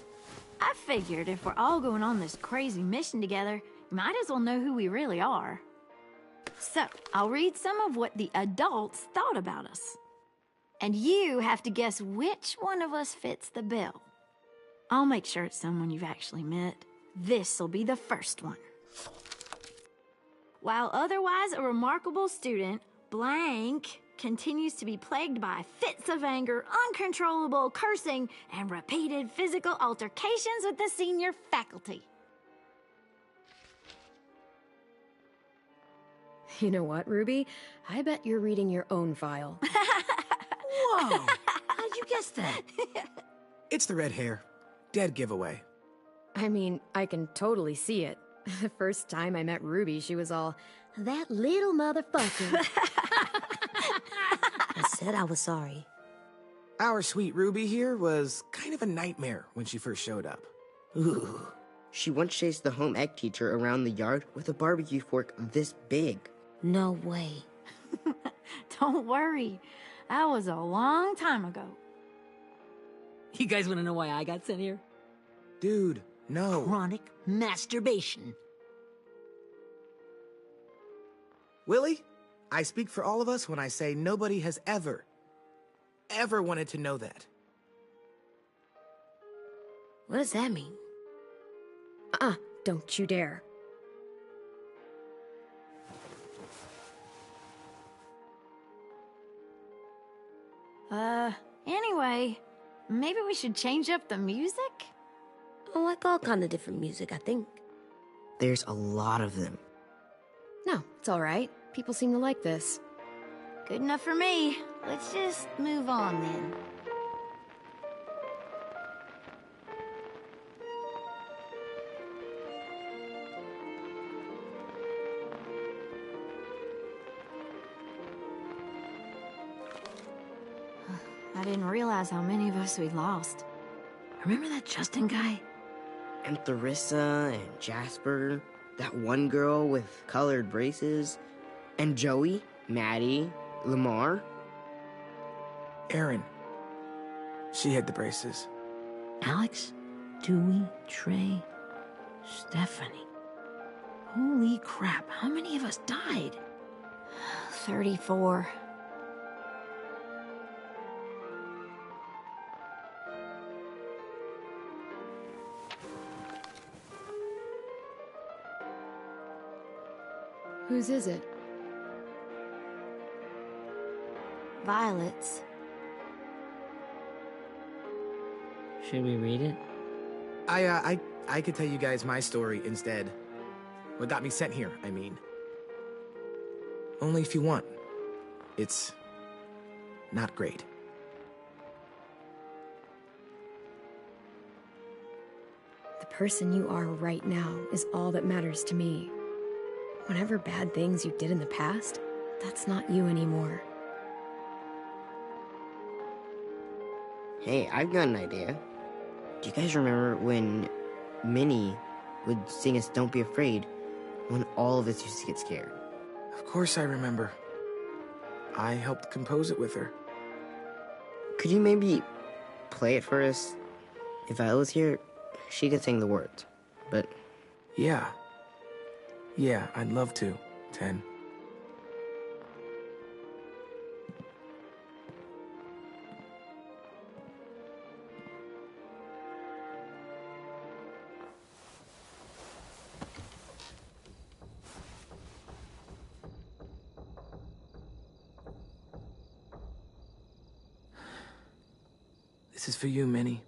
I figured if we're all going on this crazy mission together, you might as well know who we really are. So, I'll read some of what the adults thought about us. And you have to guess which one of us fits the bill. I'll make sure it's someone you've actually met. This'll be the first one. While otherwise a remarkable student, blank continues to be plagued by fits of anger, uncontrollable cursing, and repeated physical altercations with the senior faculty. You know what, Ruby? I bet you're reading your own file. Whoa! How'd you guess that? It's the red hair. Dead giveaway. I mean, I can totally see it. The first time I met Ruby, she was all, "That little motherfucker." I said I was sorry. Our sweet Ruby here was kind of a nightmare when she first showed up. Ooh. She once chased the home ec teacher around the yard with a barbecue fork this big. No way. Don't worry. That was a long time ago. You guys want to know why I got sent here? Dude, no. Chronic masturbation. Willie, I speak for all of us when I say nobody has ever wanted to know that. What does that mean? Don't you dare. Anyway, maybe we should change up the music? I like all kind of different music, I think. There's a lot of them. No, it's all right. People seem to like this. Good enough for me. Let's just move on then. I didn't realize how many of us we'd lost. Remember that Justin guy? And Theresa and Jasper, that one girl with colored braces, and Joey, Maddie, Lamar. Erin. She had the braces. Alex, Dewey, Trey, Stephanie. Holy crap, how many of us died? 34. Whose is it? Violet's. Should we read it? I could tell you guys my story instead. What got me sent here, I mean. Only if you want. It's not great. The person you are right now is all that matters to me. Whatever bad things you did in the past, that's not you anymore. Hey, I've got an idea. Do you guys remember when Minnie would sing us Don't Be Afraid when all of us used to get scared? Of course I remember. I helped compose it with her. Could you maybe play it for us? If Violet was here, she could sing the words, but... Yeah. Yeah, I'd love to, 10. This is for you, Minnie.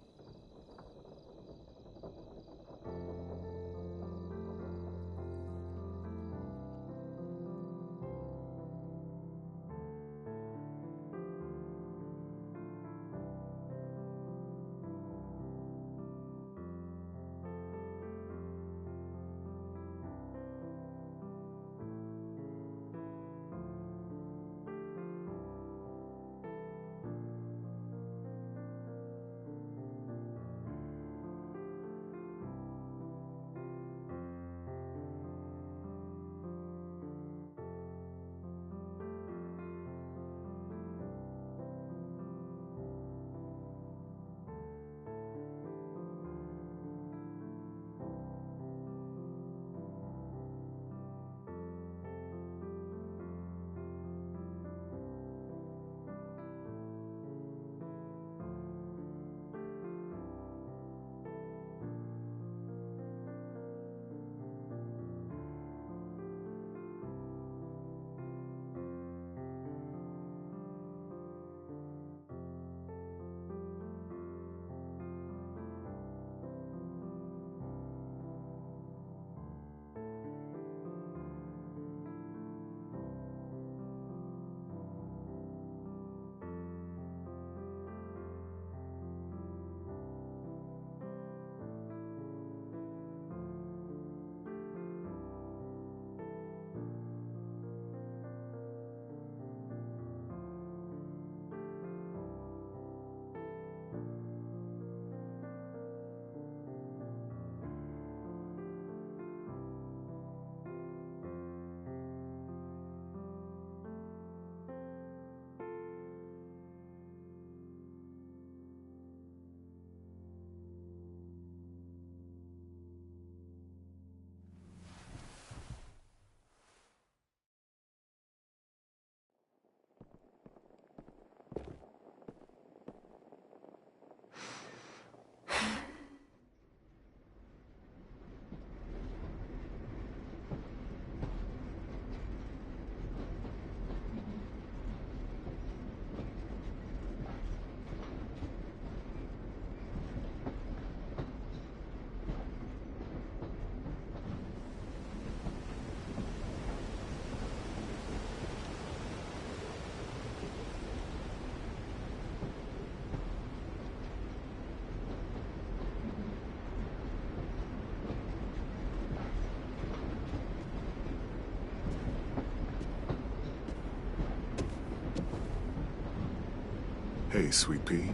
Hey, Sweet Pea.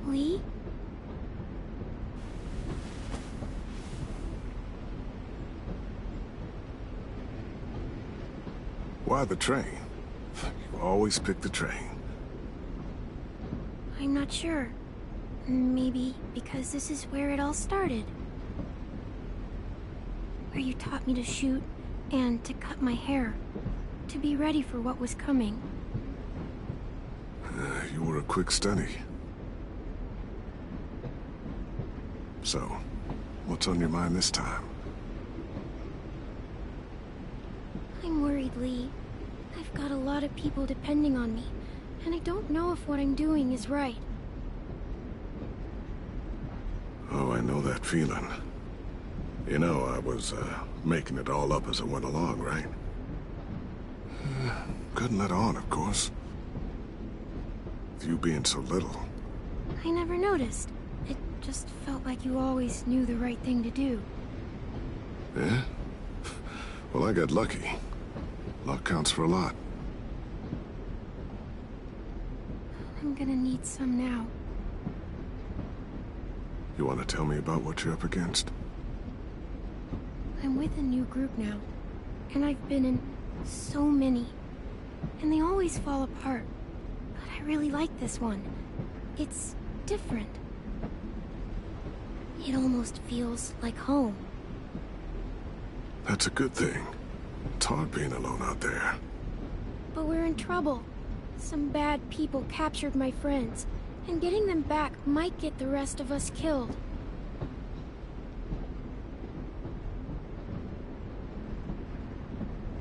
Lee? Why the train? You always pick the train. I'm not sure. Maybe because this is where it all started. Where you taught me to shoot and to cut my hair. To be ready for what was coming. You were a quick study. So, what's on your mind this time? I'm worried, Lee. I've got a lot of people depending on me, and I don't know if what I'm doing is right. Oh, I know that feeling. You know, I was, making it all up as I went along, right? Couldn't let on, of course. With you being so little. I never noticed. It just felt like you always knew the right thing to do. Yeah? Well, I got lucky. Luck counts for a lot. I'm gonna need some now. You want to tell me about what you're up against? I'm with a new group now, and I've been in so many, and they always fall apart. But I really like this one. It's different. It almost feels like home. That's a good thing. It's hard being alone out there. But we're in trouble. Some bad people captured my friends, and getting them back might get the rest of us killed.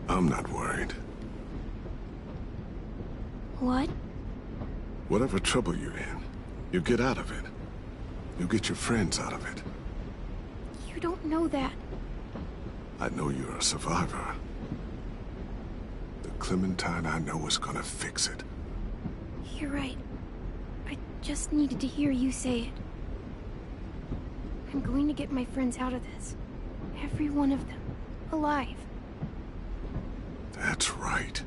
I'm not worried. What? Whatever trouble you're in, you get out of it. You get your friends out of it. You don't know that. I know you're a survivor. The Clementine I know is gonna fix it. You're right. I just needed to hear you say it. I'm going to get my friends out of this. Every one of them. Alive. That's right.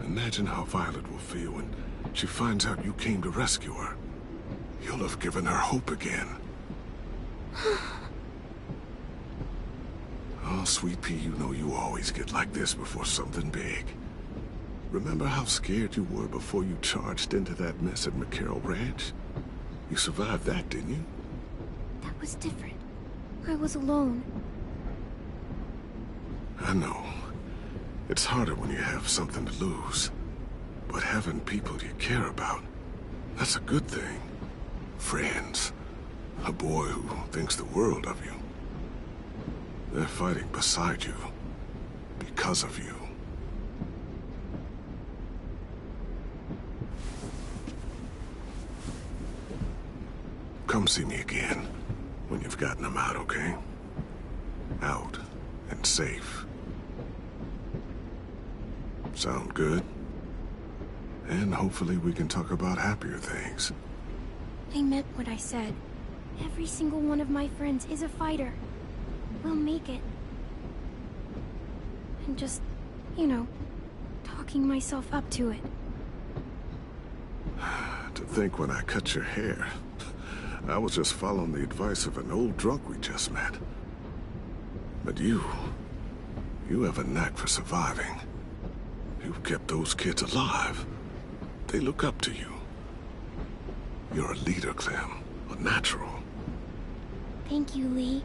Imagine how Violet will feel when she finds out you came to rescue her. You'll have given her hope again. Oh, Sweet Pea, you know you always get like this before something big. Remember how scared you were before you charged into that mess at McCarroll Ranch? You survived that, didn't you? That was different. I was alone. I know. It's harder when you have something to lose. But having people you care about, that's a good thing. Friends. A boy who thinks the world of you. They're fighting beside you. Because of you. Come see me again. When you've gotten them out, okay? Out. And safe. Sound good? And hopefully we can talk about happier things. I meant what I said. Every single one of my friends is a fighter. We'll make it. And just, you know, talking myself up to it. To think when I cut your hair, I was just following the advice of an old drunk we just met. But you have a knack for surviving. You've kept those kids alive. They look up to you. You're a leader, Clem. A natural. Thank you, Lee.